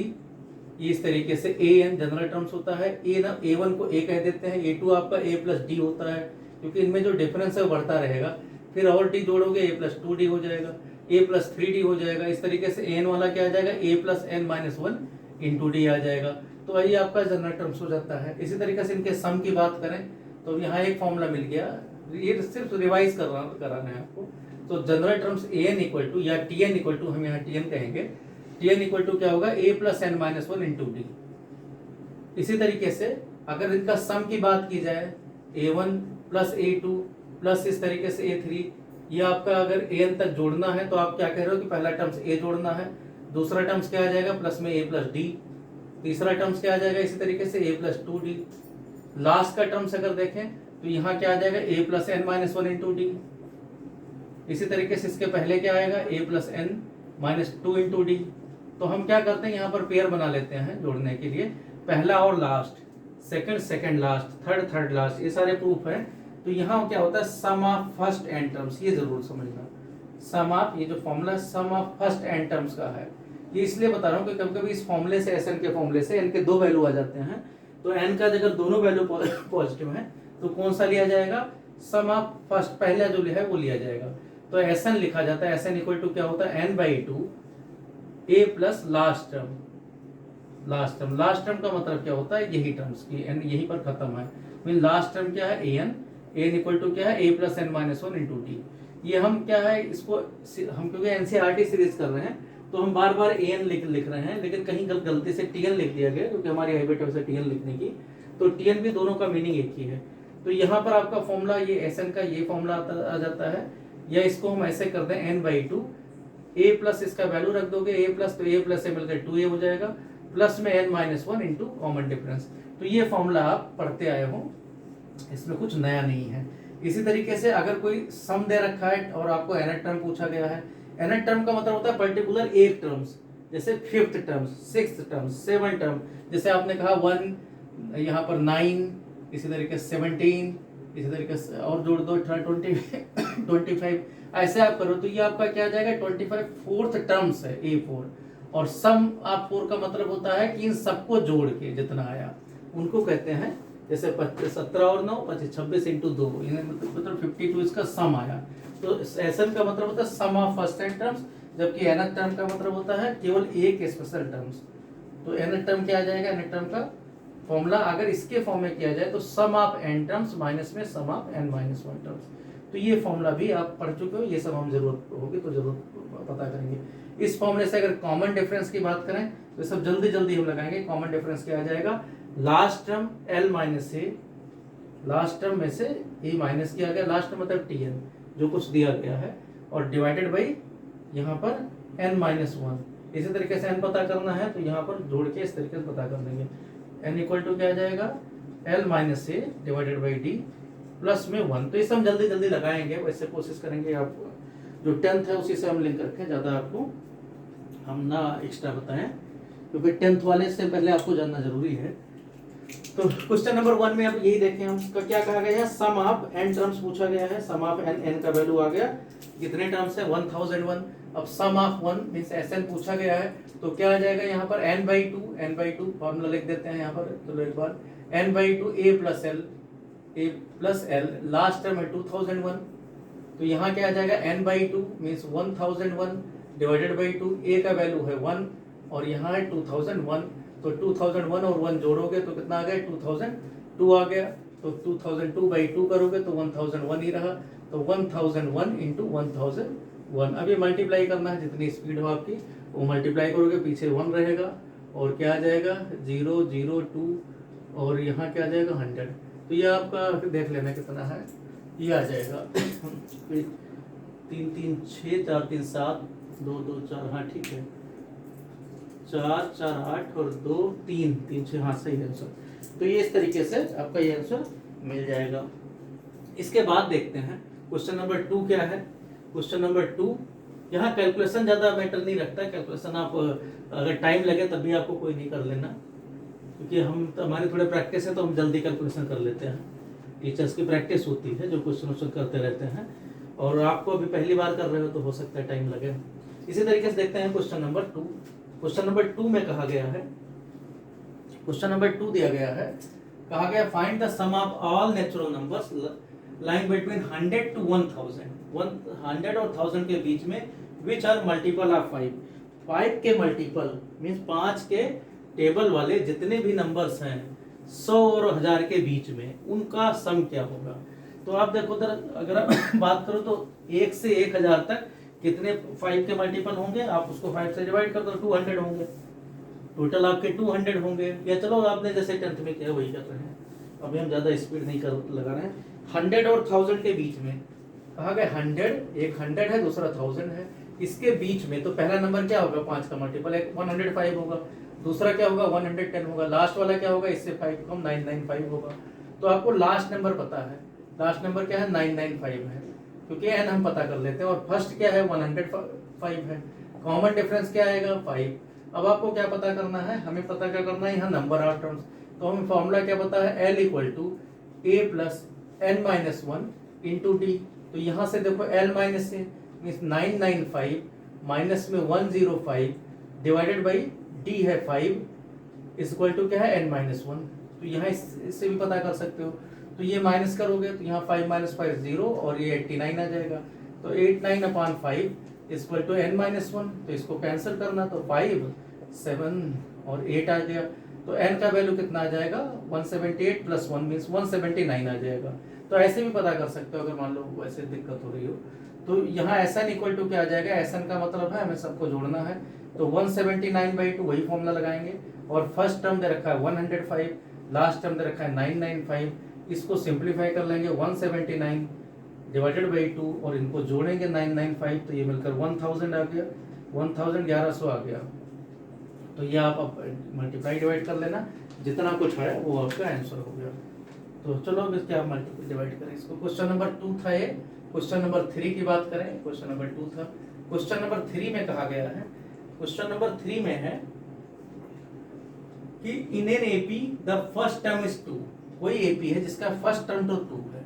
इस तरीके से an जनरल टर्म्स होता है। A1 को A कह देते हैं, A2 आपका A प्लस डी होता है, क्योंकि इनमें जो डिफरेंस है वो बढ़ता रहेगा। फिर और डी जोड़ोगे A प्लस 2D हो जाएगा, A प्लस 3D हो जाएगा। इस तरीके से an वाला क्या आ जाएगा, A plus n minus 1 into D आ जाएगा। तो वही आपका जनरल टर्म्स हो जाता है। इसी तरीके से इनके सम की बात करें तो यहाँ एक फॉर्मूला मिल गया, ये सिर्फ रिवाइज कराना है आपको। तो general terms an equal to या Tn इक्वल टू, हम यहाँ Tn कहेंगे, Tn इक्वल टू क्या होगा, A plus n minus 1 into D. इसी तरीके से अगर इनका सम की बात की जाए, A1 प्लस A2 प्लस इस तरीके से A3, ये आपका अगर an तक जोड़ना है तो आप क्या कह रहे हो कि पहला टर्म्स a जोड़ना है, दूसरा टर्म्स क्या आ जाएगा प्लस में a प्लस डी, तीसरा टर्म्स क्या आ जाएगा इसी तरीके से a प्लस 2d। लास्ट का टर्म्स अगर देखें तो यहाँ क्या आ जाएगा a plus n minus 1 into D. इसी तरीके से इसके पहले क्या आएगा a plus n minus 2 into D. तो हम क्या करते हैं यहाँ पर पेयर बना लेते हैं जोड़ने के लिए, पहला और last, second second last, third third last, ये सारे प्रूफ है। तो यहाँ क्या होता है, sum of first N terms, ये जरूर समझना। सम ऑफ, ये जो formula sum of first N terms का है, ये इसलिए बता रहा हूँ कि कभी कभी इस फॉर्मूले से, एस एन के फॉर्मूले से एन के दो वैल्यू आ जाते हैं। तो एन का अगर दोनों वैल्यू पॉजिटिव है तो कौन सा लिया जाएगा, सम ऑफ फर्स्ट, पहला जो है वो लिया जाएगा। तो एस एन लिखा जाता है, एस एन इक्वल टू क्या होता है, N by two A plus last term. Last term, last term का मतलब क्या होता है, यही टर्म्स की एन यहीं पर खत्म है। मीन लास्ट टर्म क्या है, एन, एन इक्वल टू क्या है, A plus N minus 1 into D. ये हम क्या है, इसको हम क्योंकि एनसीईआरटी सीरीज कर रहे हैं तो हम बार बार एन लिख रहे हैं, लेकिन कहीं गलती से टीएन लिख दिया गया, क्योंकि हमारी हैबिट है वैसे टीएन लिखने की। तो टीएन भी दोनों का मीनिंग एक ही है। तो यहाँ पर आपका फॉर्मूला ये एस एन का ये फॉर्मूला आ जाता है, या इसको हम ऐसे कर दें N by two, A plus इसका वैल्यू रख दोगे ए प्लस, तो ए प्लस ए मिलकर 2a हो जाएगा, प्लस में N minus 1 into common difference. तो ये फॉर्मूला आप पढ़ते आए हो, इसमें कुछ नया नहीं है। इसी तरीके से अगर कोई सम दे रखा है और आपको nth टर्म पूछा गया है, nth टर्म का मतलब होता है पर्टिकुलर एक टर्म्स, जैसे 5th term, 6th term, 7th term, जैसे आपने कहा 1, यहाँ पर 9, इसी तरीके से 17, इसी तरीके से और जोड़ दो 25, ऐसे आप करो तो ये आपका क्या आ जाएगा 25 4th टर्म्स है A4। और सम ऑफ 4 का मतलब होता है कि इन सबको जोड़ के जितना आया उनको कहते हैं, जैसे 17 और 9 25 26 इंटू 2, मतलब 52 इसका सम आया। तो एसएन का मतलब होता है sum of first N terms, जबकि nth टर्म का मतलब होता है केवल एक स्पेशल टर्म्स। तो nth टर्म क्या आ जाएगा, nth टर्म का फॉर्मूला अगर इसके फॉर्म में किया जाए तो sum of n terms minus में सम ऑफ n माइनस 1 टर्म्स। तो ये फॉर्मूला भी आप पढ़ चुके हो, ये सब हम जरूरत होगी तो जरूर पता करेंगे। इस फॉर्मूले से अगर कॉमन डिफरेंस की बात करें तो सब जल्दी जल्दी हम लगाएंगे। कॉमन डिफरेंस क्या आ जाएगा, लास्ट टर्म l माइनस ए, लास्ट टर्म में से ए माइनस किया गया, लास्ट टर्म मतलब टी एन जो कुछ दिया गया है, और डिवाइडेड बाई यहाँ पर n माइनस 1। इसी तरीके से n पता करना है तो यहाँ पर जोड़ के इस तरीके से पता कर लेंगे। n इक्वल टू क्या आ जाएगा, l minus A divided by D plus में 1। तो इसे हम जल्दी जल्दी लगाएंगे, वैसे कोशिश करेंगे आप जो 10th है उसी से हम लिंक रखें, ज़्यादा आपको हम ना एक्स्ट्रा बताएं, क्योंकि 10th वाले से पहले आपको जानना जरूरी है। तो क्वेश्चन नंबर 1 में अब यही देखें, हम उसका क्या कहा गया है, सम ऑफ n टर्म्स पूछा गया है। सम ऑफ n का वैल्यू आ गया, कितने टर्म्स है 1001। अब सम ऑफ 1 मींस Sn पूछा गया है, तो क्या आ जाएगा यहाँ पर n/2 फॉर्मूला लिख देते हैं यहाँ पर। चलो एक बार n/2 a plus l, last term है 2001, तो यहाँ क्या आ जाएगा n/2 means 1001 divided by 2, a का वैल्यू है 1 और यहाँ है 2001। तो 2001 और 1 जोड़ोगे तो कितना आ गया 2002 आ गया। तो 2002/2 करोगे तो 1001 ही रहा, तो 1001 इंटू 1001। अब ये मल्टीप्लाई करना है, जितनी स्पीड हो आपकी वो मल्टीप्लाई करोगे, पीछे 1 रहेगा और क्या आ जाएगा 0 0 2 और यहाँ क्या आ जाएगा 100। तो ये आपका देख लेना कितना है, ये आ जाएगा 3 3 6 4 3 7 2 2 4, हाँ ठीक है 4 4 8 और 2 3 3 6, हाँ सही आंसर। तो ये इस तरीके से आपका ये आंसर मिल जाएगा। इसके बाद देखते हैं क्वेश्चन नंबर 2 क्या है। क्वेश्चन नंबर 2, यहाँ कैलकुलेशन ज़्यादा मैटर नहीं रखता है, कैलकुलेशन आप अगर टाइम लगे तब भी आपको कोई नहीं कर लेना, क्योंकि हमारे थोड़े प्रैक्टिस है तो हम जल्दी कैलकुलेशन कर लेते हैं। टीचर्स की प्रैक्टिस होती है जो क्वेश्चन करते रहते हैं, और आपको अभी पहली बार कर रहे हो तो हो सकता है टाइम लगे। इसी तरीके से देखते हैं क्वेश्चन नंबर 2। क्वेश्चन नंबर 2 में कहा गया है, क्वेश्चन नंबर 2 दिया गया है, कहा गया find the sum of all natural numbers lying between 100 to 1000, 100 और 1000 के बीच में, विच आर मल्टीपल ऑफ 5, 5 के मल्टीपल मीन्स 5 के टेबल वाले जितने भी नंबर्स हैं 100 और 1000 के बीच में, उनका सम क्या होगा। तो आप देखो उधर अगर आप बात करो तो 1 से 1000 तक कितने 5 के मल्टीपल होंगे, आप उसको 5 से डिवाइड कर दो 200 होंगे, टोटल आपके 200 होंगे। या चलो आपने जैसे 10th में किया वही कर रहे हैं, अभी हम ज़्यादा स्पीड नहीं कर लगा रहे हैं। 100 और 1000 के बीच में कहा गया 100, एक 100 है दूसरा 1000 है, इसके बीच में तो पहला नंबर क्या होगा 5 का मल्टीपल, एक 105 होगा, दूसरा क्या होगा 110 होगा, लास्ट वाला क्या होगा इससे 5 कम 995 होगा। तो आपको लास्ट नंबर पता है, लास्ट नंबर क्या है 995 है, क्योंकि एन हम पता कर लेते हैं, और फर्स्ट क्या है 105 है, कॉमन डिफरेंस क्या आएगा 5। अब आपको क्या पता करना है, हमें पता क्या करना है यहाँ नंबर ऑफ टर्म्स। तो हमें फॉर्मूला क्या पता है, L equal to A plus N minus 1 into D. तो यहाँ से देखो L minus A means 995 minus में 105 डिवाइडेड बाई डी है 5 इज इक्वल टू क्या है n माइनस 1। तो यहाँ इससे भी पता कर सकते हो। तो ये माइनस करोगे तो यहाँ 5 माइनस 5 0 और ये 89 आ जाएगा। तो 89 upon 5 is equal to n minus 1। तो इसको कैंसिल करना, तो 5 7 और 8 आ गया। तो n का वैल्यू कितना आ जाएगा 178 प्लस 1 मीन्स 179 आ जाएगा। तो ऐसे भी पता कर सकते हो अगर मान लो वैसे दिक्कत हो रही हो। तो यहाँ Sn इक्वल टू क्या आ जाएगा, Sn का मतलब है हमें सबको जोड़ना है, तो 179/2 वही फॉर्मूला लगाएंगे। और फर्स्ट टर्म दे रखा है 105, लास्ट टर्म दे रखा है 995, इसको सिंप्लीफाई कर लेंगे 179 डिवाइडेड बाई 2 और इनको जोड़ेंगे 995, तो ये मिलकर 1000 आ गया, 1100 आ गया। तो ये आप मल्टीप्लाई डिवाइड कर लेना, जितना कुछ है वो आपका आंसर हो गया। तो चलो अब इसके आप मल्टीप्लाई डिवाइड करें इसको। क्वेश्चन नंबर 2 था ये। क्वेश्चन नंबर 3 की बात करें, क्वेश्चन नंबर 2 था। क्वेश्चन नंबर 3 में कहा गया है, क्वेश्चन नंबर 3 में है कि in an AP the first term is 2, कोई एपी है जिसका फर्स्ट टर्म तो 2 है,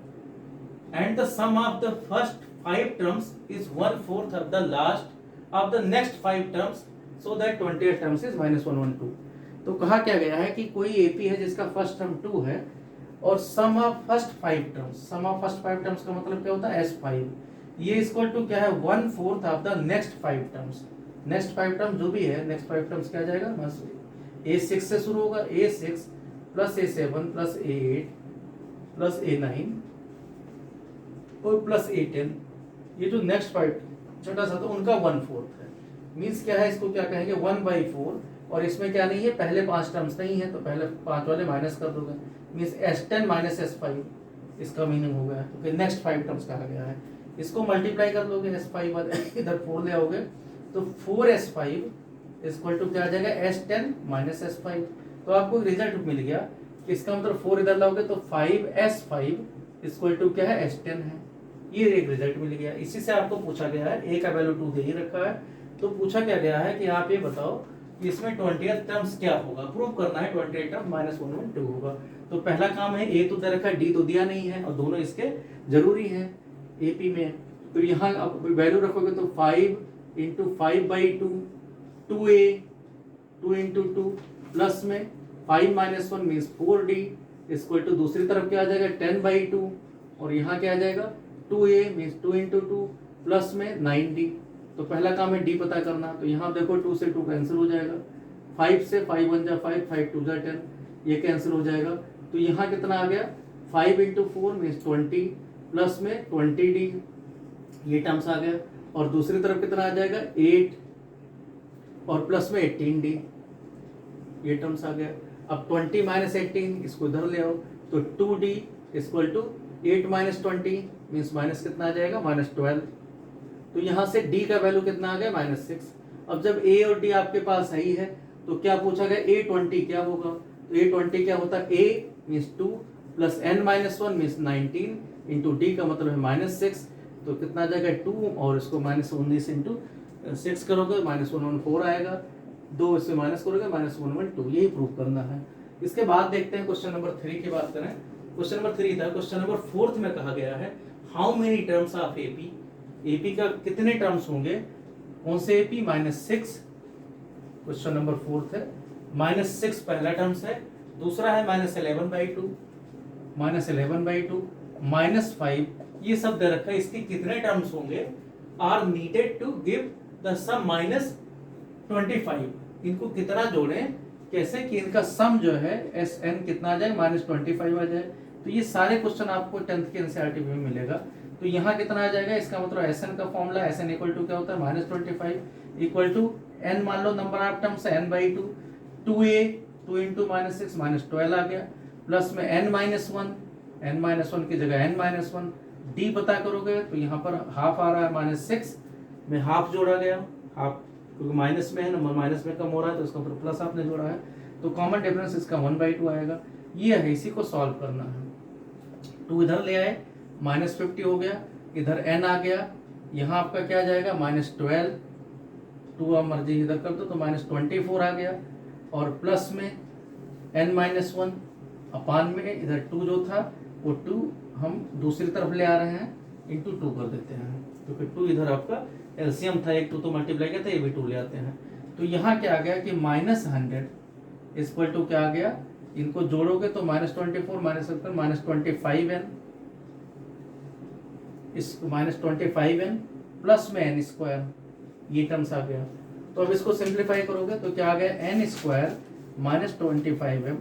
and the sum of the first 5 terms is 1/4 of the last of the next 5 terms, so that 28 terms is -112। तो कहा क्या गया है कि कोई एपी है जिसका फर्स्ट टर्म 2 है और sum of first 5 terms, sum of first 5 terms का मतलब क्या होता है S5, ये इक्वल टू क्या है 1/4 of the next 5 terms. Next 5 term जो भी है, नेक्स्ट 5 टर्म्स क्या आ जाएगा, बस A6 से शुरू होगा, A6 plus A7 plus A8 plus A9 और प्लस A10, ये जो नेक्स्ट 5 छोटा सा तो उनका 1/4 है। मीन्स क्या है, इसको क्या कहेंगे 1/4, और इसमें क्या नहीं है, पहले 5 टर्म्स नहीं है तो पहले 5 वाले माइनस कर दोगे, मीन्स S10 माइनस S5, इसका मीनिंग हो गया। तो नेक्स्ट 5 टर्म्स कहा गया है, इसको मल्टीप्लाई कर लोगे S5 वाले इधर 4 ले आओगे तो 4S5 इक्वल टू क्या आ जाएगा S10 माइनस S5। तो आपको रिजल्ट मिल गया, इसका मतलब 4 इधर लाओगे तो 5S5 इक्वल टू क्या है S10 है। ये एक रिजल्ट मिल गया। इसी से आपको पूछा गया है, ए का वैल्यू 2 दे ही रखा है, तो पूछा क्या गया है कि आप ये बताओ कि इसमें 20th टर्म्स क्या होगा, प्रूव करना है 28 टर्म -1/2 होगा। तो पहला काम है, ए तो दे रखा है, डी तो दिया नहीं है, और दोनों इसके जरूरी हैं एपी में। तो यहाँ आप वैल्यू रखोगे तो 5 इंटू 5/2 2a 2 इंटू 2 प्लस में 5 minus 1 means 4d equal to दूसरी तरफ क्या आ जाएगा 10/2, और यहाँ क्या आ जाएगा 2a मीन्स 2 इंटू 2 प्लस में 9d। तो पहला काम है डी पता करना, तो यहाँ देखो 2 से 2 कैंसिल हो जाएगा, 5 से 5 1 जा 5, 5 2 जा 10, ये कैंसिल हो जाएगा। तो यहाँ कितना आ गया 5 इंटू 4 मीन्स 20 प्लस में 20d, ये टर्म्स आ गया। और दूसरी तरफ कितना आ जाएगा 8 और प्लस में 18d, ये टर्म्स आ गया। अब 20 माइनस 18 इसको इधर ले आओ, तो 2d equal to 8 minus 20 means minus कितना आ जाएगा, -12। तो यहाँ से d का वैल्यू कितना आ गया, -6। अब जब a और d आपके पास सही है तो क्या पूछा गया, a20 क्या होगा, तो a20 क्या होता है, a means 2 plus n-1 means 19 into d का मतलब है -6, तो कितना आ जाएगा 2 और इसको -19 इंटू 6 करोगे -114 आएगा, 2 इससे माइनस करोगे -112, यही प्रूव करना है। इसके बाद देखते हैं क्वेश्चन नंबर 3 की बात करें। क्वेश्चन नंबर 3 था, क्वेश्चन नंबर 4 में कहा गया है how many terms of AP, AP का कितने टर्म्स होंगे, कौन से एपी, -6। क्वेश्चन नंबर 4 है, -6 पहला टर्म्स है, दूसरा है -11/2, -11/2 -5, ये सब दे रखा है, इसके कितने टर्म्स होंगे, are needed to give the sum -25, इनको कितना जोड़ें, कैसे कि इनका सम जो है SN कितना आ जाए, -25 आ जाए। तो ये सारे क्वेश्चन आपको 10th के एनसीईआरटी में मिलेगा। तो यहाँ कितना आ जाएगा, इसका मतलब SN का फॉर्मूला SN इक्वल टू क्या होता है, -25 इक्वल टू n, मान लो नंबर ऑफ टर्म्स है n/2, 2a 2 इंटू -6 -12 आ गया, प्लस में n-1 की जगह n-1, d पता करोगे तो यहाँ पर हाफ आ रहा है, -6 में हाफ जोड़ा गया, हाफ क्योंकि माइनस में है ना, माइनस में कम हो रहा है तो इसका मतलब प्लस आपने जोड़ा है, तो कॉमन डिफरेंस इसका 1/2 आएगा। ये है, इसी को सॉल्व करना है। 2 इधर ले आए, -50 हो गया, इधर n आ गया, यहाँ आपका क्या आ जाएगा, -12, 2 आप मर्जी इधर कर दो तो -24 आ गया, और प्लस में n-1 अपान में इधर 2 जो था वो 2 हम दूसरी तरफ ले आ रहे हैं, इंटू 2 कर देते हैं, क्योंकि 2 इधर आपका एलसीएम था, एक 2 तो मल्टीप्लाई किया था, ये भी 2 ले आते हैं। तो यहाँ क्या आ गया कि -100 इक्वल टू क्या आ गया, इनको जोड़ोगे तो -24 -25n, इस -25n प्लस में n², ये टर्म्स आ गया। तो अब इसको सिंप्लीफाई करोगे तो क्या आ गया, n² -25n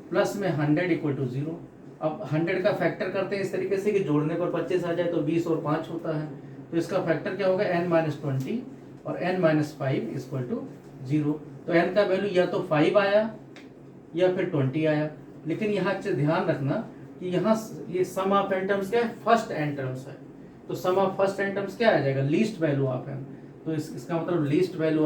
प्लस में 100 इक्वल टू 0। अब 100 का फैक्टर करते हैं इस तरीके से कि जोड़ने पर 25 आ जाए तो 20 और 5 होता है, तो इसका फैक्टर क्या होगा, n-20 और n-5 इक्वल टू 0। तो n का वैल्यू या तो 5 आया या फिर 20 आया, लेकिन यहाँ से ध्यान रखना कि यहाँ ये सम ऑफ n टर्म्स क्या है, फर्स्ट n टर्म्स है, तो sum of first n terms क्या आ जाएगा, लीस्ट वैल्यू ऑफ n। तो इसका मतलब लीस्ट वैल्यू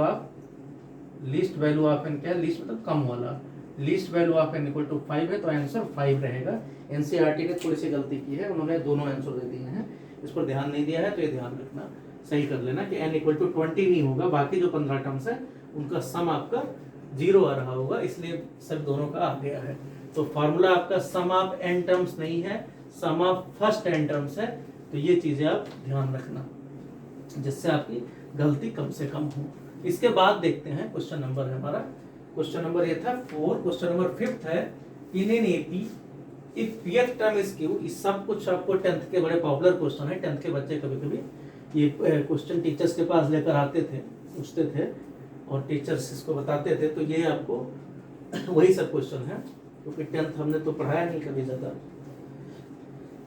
ऑफ n क्या है, लीस्ट मतलब कम वाला, least value of n equal to 5 है, तो आंसर 5 रहेगा। एनसीईआरटी ने थोड़ी सी गलती की है, उन्होंने दोनों आंसर दे दिए हैं, इस पर ध्यान नहीं दिया है, तो ये ध्यान रखना, सही कर लेना कि n इक्वल टू 20 नहीं होगा, बाकी जो 15 टर्म्स है उनका सम आपका 0 आ रहा होगा, इसलिए सब दोनों का आ गया है। तो फार्मूला आपका सम ऑफ n टर्म्स नहीं है, sum of first n terms है, तो ये चीजें आप ध्यान रखना, जिससे आपकी गलती कम से कम हो। इसके बाद देखते हैं क्वेश्चन नंबर है हमारा, क्वेश्चन नंबर ये था 4। क्वेश्चन नंबर 5 है, in an AP if pth term is q, इस सब कुछ आपको 10th के बड़े पॉपुलर क्वेश्चन है, 10th के बच्चे कभी कभी ये क्वेश्चन टीचर्स के पास लेकर आते थे, पूछते थे और टीचर्स इसको बताते थे, तो ये आपको वही सब क्वेश्चन है, क्योंकि 10th हमने तो पढ़ाया नहीं कभी ज़्यादा,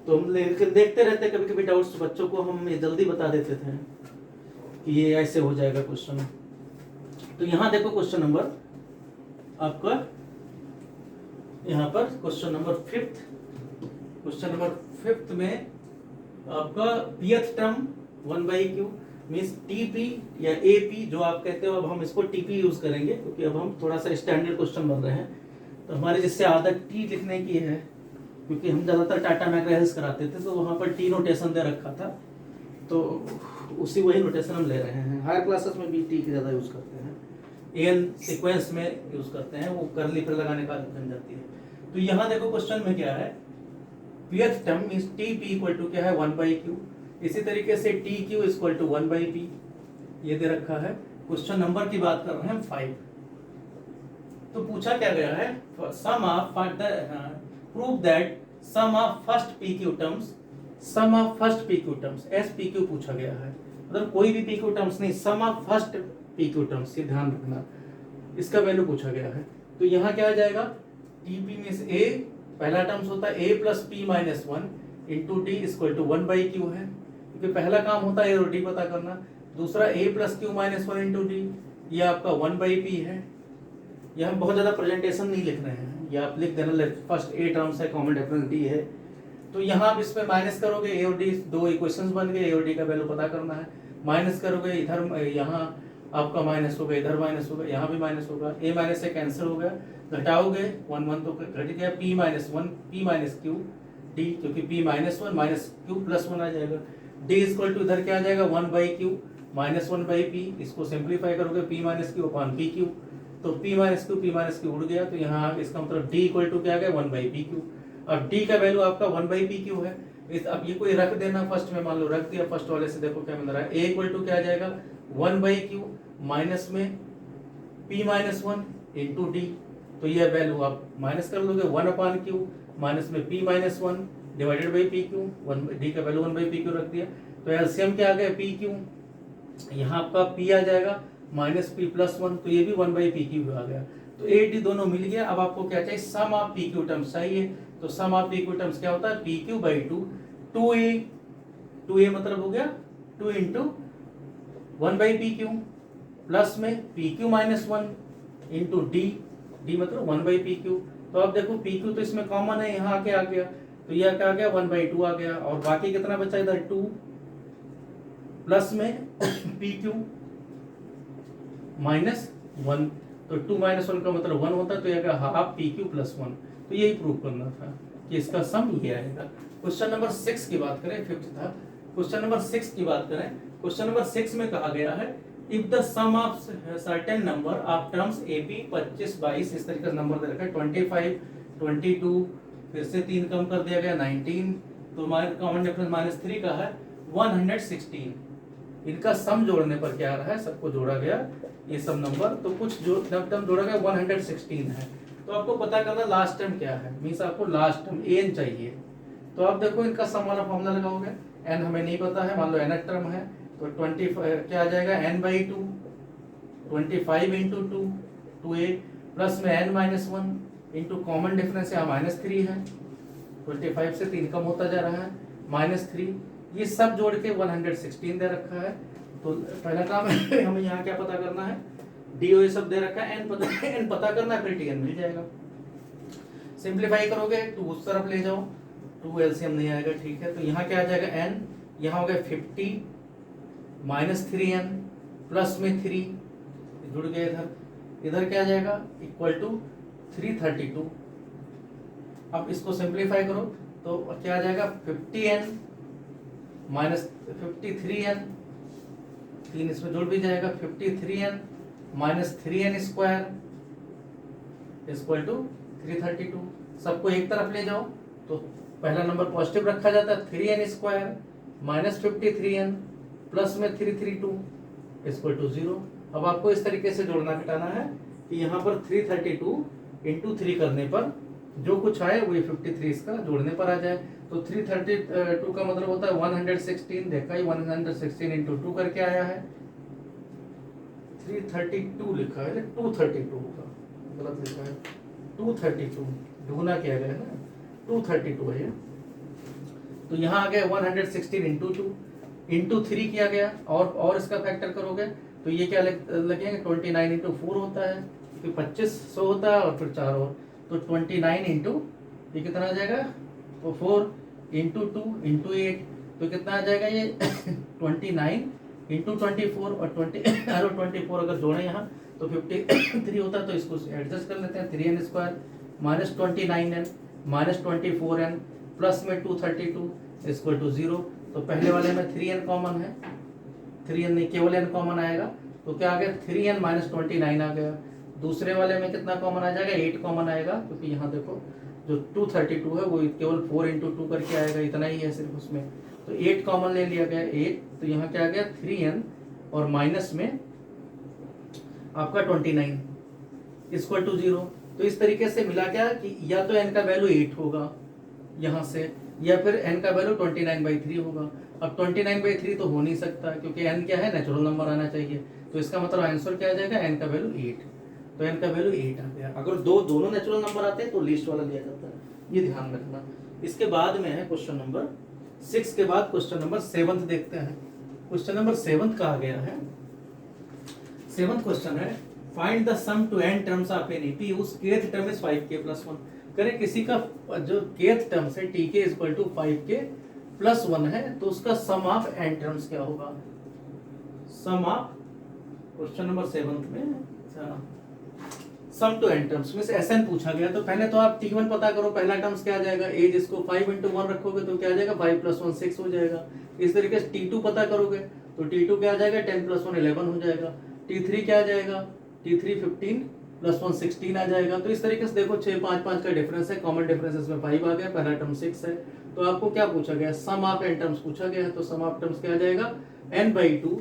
तो हम लेकिन देखते रहते, कभी कभी डाउट्स बच्चों को हम जल्दी बता देते थे कि ये ऐसे हो जाएगा क्वेश्चन। तो यहाँ देखो क्वेश्चन नंबर आपका, यहाँ पर क्वेश्चन नंबर 5, क्वेश्चन नंबर 5 में आपका pth term 1/q means TP या AP जो आप कहते हो, अब हम इसको TP यूज करेंगे क्योंकि अब हम थोड़ा सा स्टैंडर्ड क्वेश्चन बन रहे हैं, तो हमारी जिससे आदत T लिखने की है, क्योंकि हम ज़्यादातर टाटा मैकग्रा-हिल्स कराते थे तो वहाँ पर T नोटेशन दे रखा था, तो उसी वही नोटेशन हम ले रहे हैं। हायर क्लासेस में भी T की ज़्यादा यूज़ करते हैं, एन सीक्वेंस में यूज़ करते हैं, वो करली फिर लगाने का आदत बन जाती है। तो यहाँ देखो क्वेश्चन में क्या है, pth term means TP equal to क्या है 1/q, इसी तरीके से TQ इक्वल टू 1/p, ये दे रखा है। क्वेश्चन नंबर की बात कर रहे हैं 5। तो पूछा क्या गया है, sum of prove that sum of first PQ terms, sum of first PQ terms SPQ पूछा गया है, मतलब कोई भी PQ टर्म्स नहीं, सम ऑफ फर्स्ट PQ टर्म्स, ये ध्यान रखना, इसका वैल्यू पूछा गया है। तो यहाँ क्या आ जाएगा, TP मींस A, पहला टर्म्स होता है A plus P minus 1 into D equal to 1/q है, क्योंकि पहला काम होता है A और D पता करना, दूसरा A plus Q minus 1 into D, ये आपका 1/p है, ये हम बहुत ज़्यादा प्रेजेंटेशन नहीं लिख रहे हैं, ये आप लिख देना, फर्स्ट 8 टर्म्स है, कॉमन डिफरेंस डी है। तो यहाँ आप इसमें माइनस करोगे, ए और डी दो इक्वेशंस बन गए, ए और डी का वैल्यू पता करना है। माइनस करोगे इधर, यहाँ आपका माइनस होगा, इधर माइनस होगा, यहाँ भी माइनस होगा, ए माइनस से कैंसिल हो गया, घटाओगे 1 1 तो घट गया, P minus 1 P minus Q D, क्योंकि P minus 1 minus Q plus 1 आ जाएगा। डी इक्वल टू इधर क्या आ जाएगा 1 by Q minus 1 by P, इसको सिंप्लीफाई करोगे P minus Q upon P Q, तो पी माइनस क्यू उड़ गया, तो यहाँ इसका मतलब डी इक्वल टू क्या आ गया 1 बाई पी क्यू। अब डी का वैल्यू आपका 1 बाई पी क्यू है। अब ये कोई रख देना फर्स्ट में, मान लो रख दिया फर्स्ट वाले से, देखो क्या मिल रहा है, ए इक्वल टू क्या आ जाएगा 1 बाई क्यू माइनस में पी माइनस 1 इंटू डी, तो ये वैल्यू आप माइनस कर लोगे 1 अपॉन क्यू माइनस में P minus 1 divided by P Q, D का वैल्यू 1 बाई पी क्यू रख दिया, तो एलसीएम क्या आ गया पी क्यू, यहाँ आपका पी आ जाएगा माइनस पी प्लस 1, तो ये भी 1 बाई पी क्यू आ गया। तो ए डी दोनों मिल गया। अब आपको क्या चाहिए, सम ऑफ पी क्यू टर्म्स चाहिए। तो sum of P Q terms क्या होता है, पी क्यू बाई 2 ए मतलब हो गया 2 into 1 by P Q plus में P Q minus 1 into D, D मतलब 1 बाई पी क्यू। तो अब देखो पी क्यू तो इसमें कॉमन है, यहाँ आके आ गया, तो यह क्या आ गया 1 बाई 2 आ गया, और बाकी कितना बचा इधर 2 प्लस में पी क्यू माइनस 1, तो 2 माइनस 1 का मतलब 1 होता है, तो यह क्या हाफ पी क्यू प्लस 1। तो यही प्रूव करना था कि इसका सम ये आएगा। क्वेश्चन नंबर 6 की बात करें, 5th था। क्वेश्चन नंबर 6 की बात करें, क्वेश्चन नंबर 6 में कहा गया है if the sum of certain number of terms AP 25 22, इस तरीके का नंबर दे रखा है 25 22, फिर से 3 कम कर दिया गया 19, तो कॉमन डिफरेंस -3 का है 116। इनका सम जोड़ने पर क्या आ रहा है, सबको जोड़ा गया ये सब नंबर, तो कुछ जो टर्म जोड़ा गया 116 है। तो आपको पता करना लास्ट टर्म क्या है, मींस आपको लास्ट टर्म एन चाहिए। तो आप देखो इनका सम वाला फॉर्मूला लगाओगे, एन हमें नहीं पता है, मान लो nth टर्म है, तो 25 क्या आ जाएगा n by 2 25 into 2a plus में n minus 1 into common difference यहाँ -3 है, 25 से 3 कम होता जा रहा है -3, ये सब जोड़ के 116 दे रखा है। तो पहला काम है हमें यहाँ क्या पता करना है, डी ओ सब दे रखा है, n पता करना है, फिर टी एन मिल जाएगा। सिंप्लीफाई करोगे 2 उस तरफ ले जाओ, 2 एलसीएम नहीं आएगा, ठीक है, तो यहाँ क्या आ जाएगा n, यहाँ हो गया 50 -3n प्लस में 3 जुड़ गया, इधर क्या आ जाएगा इक्वल टू 332। अब इसको सिंप्लीफाई करो तो क्या आ जाएगा 50n माइनस 53n, 3 इसमें जुड़ भी जाएगा, 53n minus 3n square equal to 332। सबको एक तरफ ले जाओ तो पहला नंबर पॉजिटिव रखा जाता है, 3n square minus 53n plus में 332 इक्वल टू 0। अब आपको इस तरीके से जोड़ना घटाना है कि यहाँ पर 332 इंटू 3 करने पर जो कुछ आए वो 53 इसका जोड़ने पर आ जाए। तो 332 का मतलब होता है 116, देखा ही 116 इंटू 2 करके आया है, 332 लिखा है, 232 होगा, गलत लिखा है 232, ढूंढना क्या गया ना 232 है। तो यहाँ आ गया 116 इंटू 2 इंटू 3 किया गया, और इसका फैक्टर करोगे तो ये क्या लगेंगे 29 इंटू 4 होता है, फिर 2500 होता है, और फिर 4 और, तो 29 इंटू ये कितना आ जाएगा, तो 4 इंटू 2 इंटू 8, तो कितना आ जाएगा ये 29 इंटू 24 और 24 अगर जोड़े यहाँ तो 53 होता है, तो इसको एडजस्ट कर लेते हैं, 3n square minus 29n minus 24n plus में 232 इक्वल टू 0। तो पहले वाले में 3n कॉमन है, 3n नहीं केवल n कॉमन आएगा, तो क्या आ गया 3n माइनस 29 आ गया। दूसरे वाले में कितना कॉमन आ जाएगा, 8 कॉमन आएगा, क्योंकि यहाँ देखो जो 232 है वो केवल 4 इंटू 2 करके आएगा, इतना ही है सिर्फ उसमें, तो 8 कॉमन ले लिया गया 8, तो यहाँ क्या आ गया 3n और माइनस में आपका 29 इक्वल टू 0। तो इस तरीके से मिला क्या कि या तो n का वैल्यू 8 होगा यहाँ से, या फिर n का वैल्यू 29/3 होगा। अब 29/3 तो हो नहीं सकता, क्योंकि n क्या है, नेचुरल नंबर आना चाहिए, तो इसका मतलब आंसर क्या आ जाएगा, n का वैल्यू 8, तो n का वैल्यू 8 आ गया। अगर दोनों नेचुरल नंबर आते हैं तो लीस्ट वाला लिया जाता है, ये ध्यान रखना। इसके बाद में है क्वेश्चन नंबर 6 के बाद क्वेश्चन नंबर 7 देखते हैं। क्वेश्चन नंबर 7 कहा गया है, 7th क्वेश्चन है find the sum to n terms of an AP उस kth term is 5k plus 1। करें किसी का जो kth टर्म है tk is equal to 5k plus 1 है, तो उसका सम ऑफ n टर्म्स क्या होगा? सम ऑफ क्वेश्चन नंबर 7 में सम टू n टर्म्स में से Sn पूछा गया। तो पहले तो आप t1 पता करो, पहला टर्म्स क्या आ जाएगा, a जिसको 5 into 1 रखोगे तो क्या आ जाएगा 5 plus 1 6 हो जाएगा। इस तरीके से t2 पता करोगे तो t2 क्या आ जाएगा 10 plus 1 11 हो जाएगा। t3 क्या आ जाएगा, t3 15 plus 1 16 आ जाएगा। तो इस तरीके से देखो 6 5 5 का डिफरेंस है, कॉमन डिफरेंस इसमें 5 आ गया, पहला टर्म 6 है। तो आपको क्या पूछा गया, सम ऑफ n टर्म्स पूछा गया है। तो सम ऑफ टर्म्स क्या आ जाएगा n/2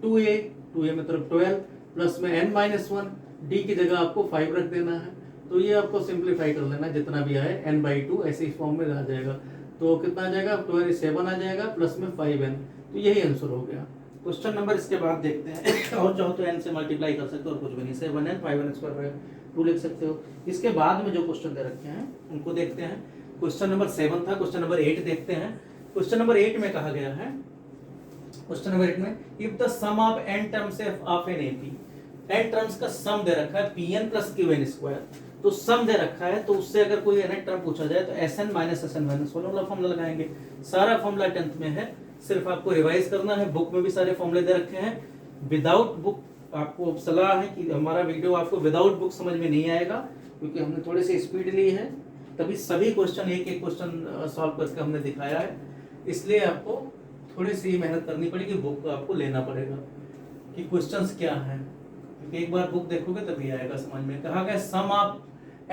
2a मतलब 12 प्लस में n-1 d की जगह आपको 5 रख देना है। तो ये आपको सिंप्लीफाई कर लेना, जितना भी आए n/2 ऐसे इस फॉर्म में आ जाएगा। तो कितना आ जाएगा 7 आ जाएगा प्लस में 5n। तो यही आंसर हो गया। क्वेश्चन नंबर इसके बाद देखते हैं और चाहो तो n से मल्टीप्लाई कर सकते हो और कुछ भी नहीं, 7n 5n स्क्वायर 2 लिख सकते हो। इसके बाद में जो क्वेश्चन दे रखे हैं उनको देखते हैं। क्वेश्चन नंबर 7 था, क्वेश्चन नंबर 8 देखते हैं। क्वेश्चन नंबर 8 में कहा गया है, क्वेश्चन नंबर 8 में if the sum of n terms of an AP, n terms का सम दे रखा है pn प्लस qn स्क्वायर। तो सम दे रखा है, तो उससे अगर कोई n टर्म पूछा जाए तो sn माइनस sn माइनस वाला फॉर्मूला लगाएंगे। सारा फॉर्मूला 10th में है, सिर्फ आपको रिवाइज करना है। बुक में भी सारे फॉर्मूले दे रखे हैं। विदाउट बुक आपको सलाह है कि हमारा वीडियो आपको विदाउट बुक समझ में नहीं आएगा, क्योंकि हमने थोड़ी सी स्पीड ली है, तभी सभी क्वेश्चन एक एक क्वेश्चन सॉल्व करके हमने दिखाया है। इसलिए आपको थोड़ी सी मेहनत करनी पड़ेगी, बुक आपको लेना पड़ेगा कि क्वेश्चंस क्या हैं, क्योंकि एक बार बुक देखोगे तभी आएगा समझ में। कहा गया सम ऑफ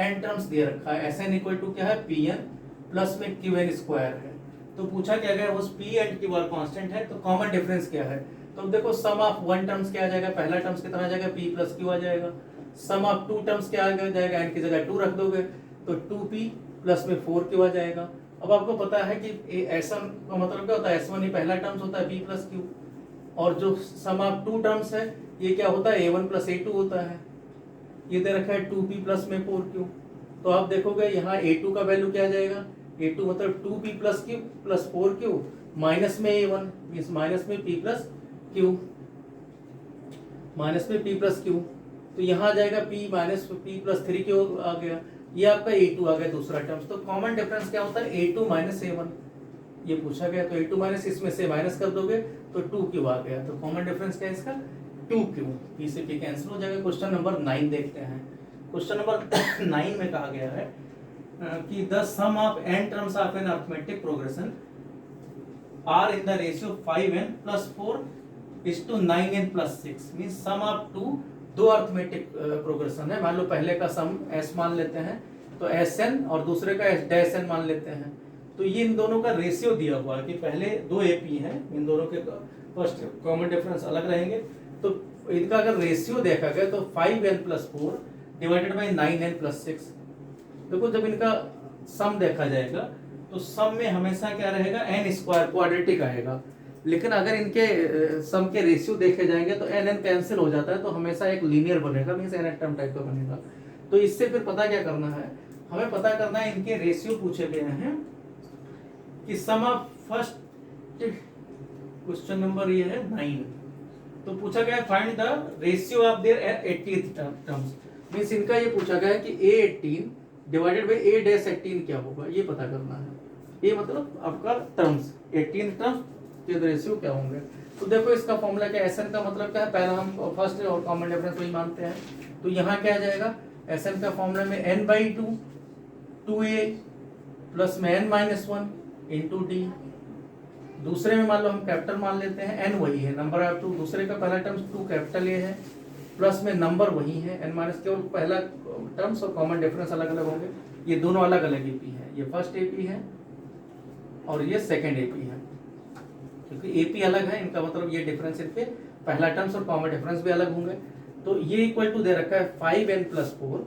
n टर्म्स दे रखा है, Sn इक्वल टू क्या है Pn प्लस में Qn स्क्वायर है। तो पूछा क्या गया उस P and Q bar constant है, तो कॉमन डिफरेंस क्या है। तो देखो सम ऑफ 1 टर्म्स क्या आ जाएगा, पहला टर्म्स कितना आ जाएगा P प्लस Q आ जाएगा। सम ऑफ 2 टर्म्स क्या आ जाएगा, n की जगह 2 रख दोगे तो 2P प्लस में 4Q आ जाएगा। अब आपको पता है कि Sn का मतलब क्या होता है, S1 ही पहला टर्म्स होता है P प्लस Q, और जो सम ऑफ 2 टर्म्स है ये क्या होता है A1 प्लस A2 होता है। ये दे रखा है 2P प्लस में 4Q। तो आप देखोगे यहाँ A2 का वैल्यू क्या आ जाएगा, A2 मतलब 2P plus Q plus 4Q minus में A1 मीन्स माइनस में P प्लस Q, माइनस में P प्लस Q। तो यहाँ आ जाएगा P minus P plus 3Q आ गया। ये आपका A2 आ गया दूसरा टर्म्स। तो कॉमन डिफरेंस क्या होता है A2 माइनस A1, ये पूछा गया। तो A2 माइनस इसमें से माइनस कर दोगे तो 2Q आ गया। तो कॉमन डिफरेंस क्या है इसका 2Q, P से P कैंसिल हो जाएगा। क्वेश्चन नंबर 9 देखते हैं। क्वेश्चन नंबर 9 में कहा गया है कि the sum of n terms of an arithmetic progression are in the ratio 5n plus 4 is to 9n plus 6 means sum of दो अरिथमेटिक प्रोग्रेशन है। मान लो पहले का सम s मान लेते हैं तो Sn और दूसरे का s डैश n मान लेते हैं। तो ये इन दोनों का रेशियो दिया हुआ है कि पहले 2 AP हैं, इन दोनों के फर्स्ट कॉमन डिफरेंस अलग रहेंगे। तो इनका अगर रेशियो देखा गया तो 5n plus 4 divided by 9n plus 6। देखो जब इनका सम देखा जाएगा तो सम में हमेशा क्या रहेगा n स्क्वायर क्वाड्रेटिक आएगा, लेकिन अगर इनके सम के रेशियो देखे जाएंगे तो n कैंसिल हो जाता है, तो हमेशा एक लीनियर बनेगा मींस n टर्म टाइप का बनेगा। तो इससे फिर पता क्या करना है, हमें पता करना है इनके रेशियो पूछे गए हैं कि सम ऑफ फर्स्ट क्वेश्चन नंबर ये है 9। तो पूछा गया find the ratio of their 80th terms means इनका ये पूछा गया है कि A18 divided by A dash 18 क्या होगा, ये पता करना है। ये मतलब आपका टर्म्स 18 टर्म्स के रेशियो क्या होंगे। तो देखो इसका फॉर्मूला क्या है, Sn का मतलब क्या है, पहला हम फर्स्ट और कॉमन डिफरेंस वही मानते हैं। तो यहाँ क्या आ जाएगा Sn का फॉर्मूला में n/2 2a प्लस में n-1 इंटू डी। दूसरे में मान लो हम कैपिटल मान लेते हैं, n वही है नंबर ऑफ 2, दूसरे का पहला टर्म्स 2 कैपिटल A है प्लस में नंबर वही है n माइनस, केवल पहला टर्म्स और कॉमन डिफरेंस अलग अलग होंगे। ये दोनों अलग अलग AP है, ये फर्स्ट AP है और ये सेकंड AP है। क्योंकि AP अलग है इनका मतलब ये डिफरेंस इनके पहला टर्म्स और कॉमन डिफरेंस भी अलग होंगे। तो ये इक्वल टू दे रखा है 5n plus 4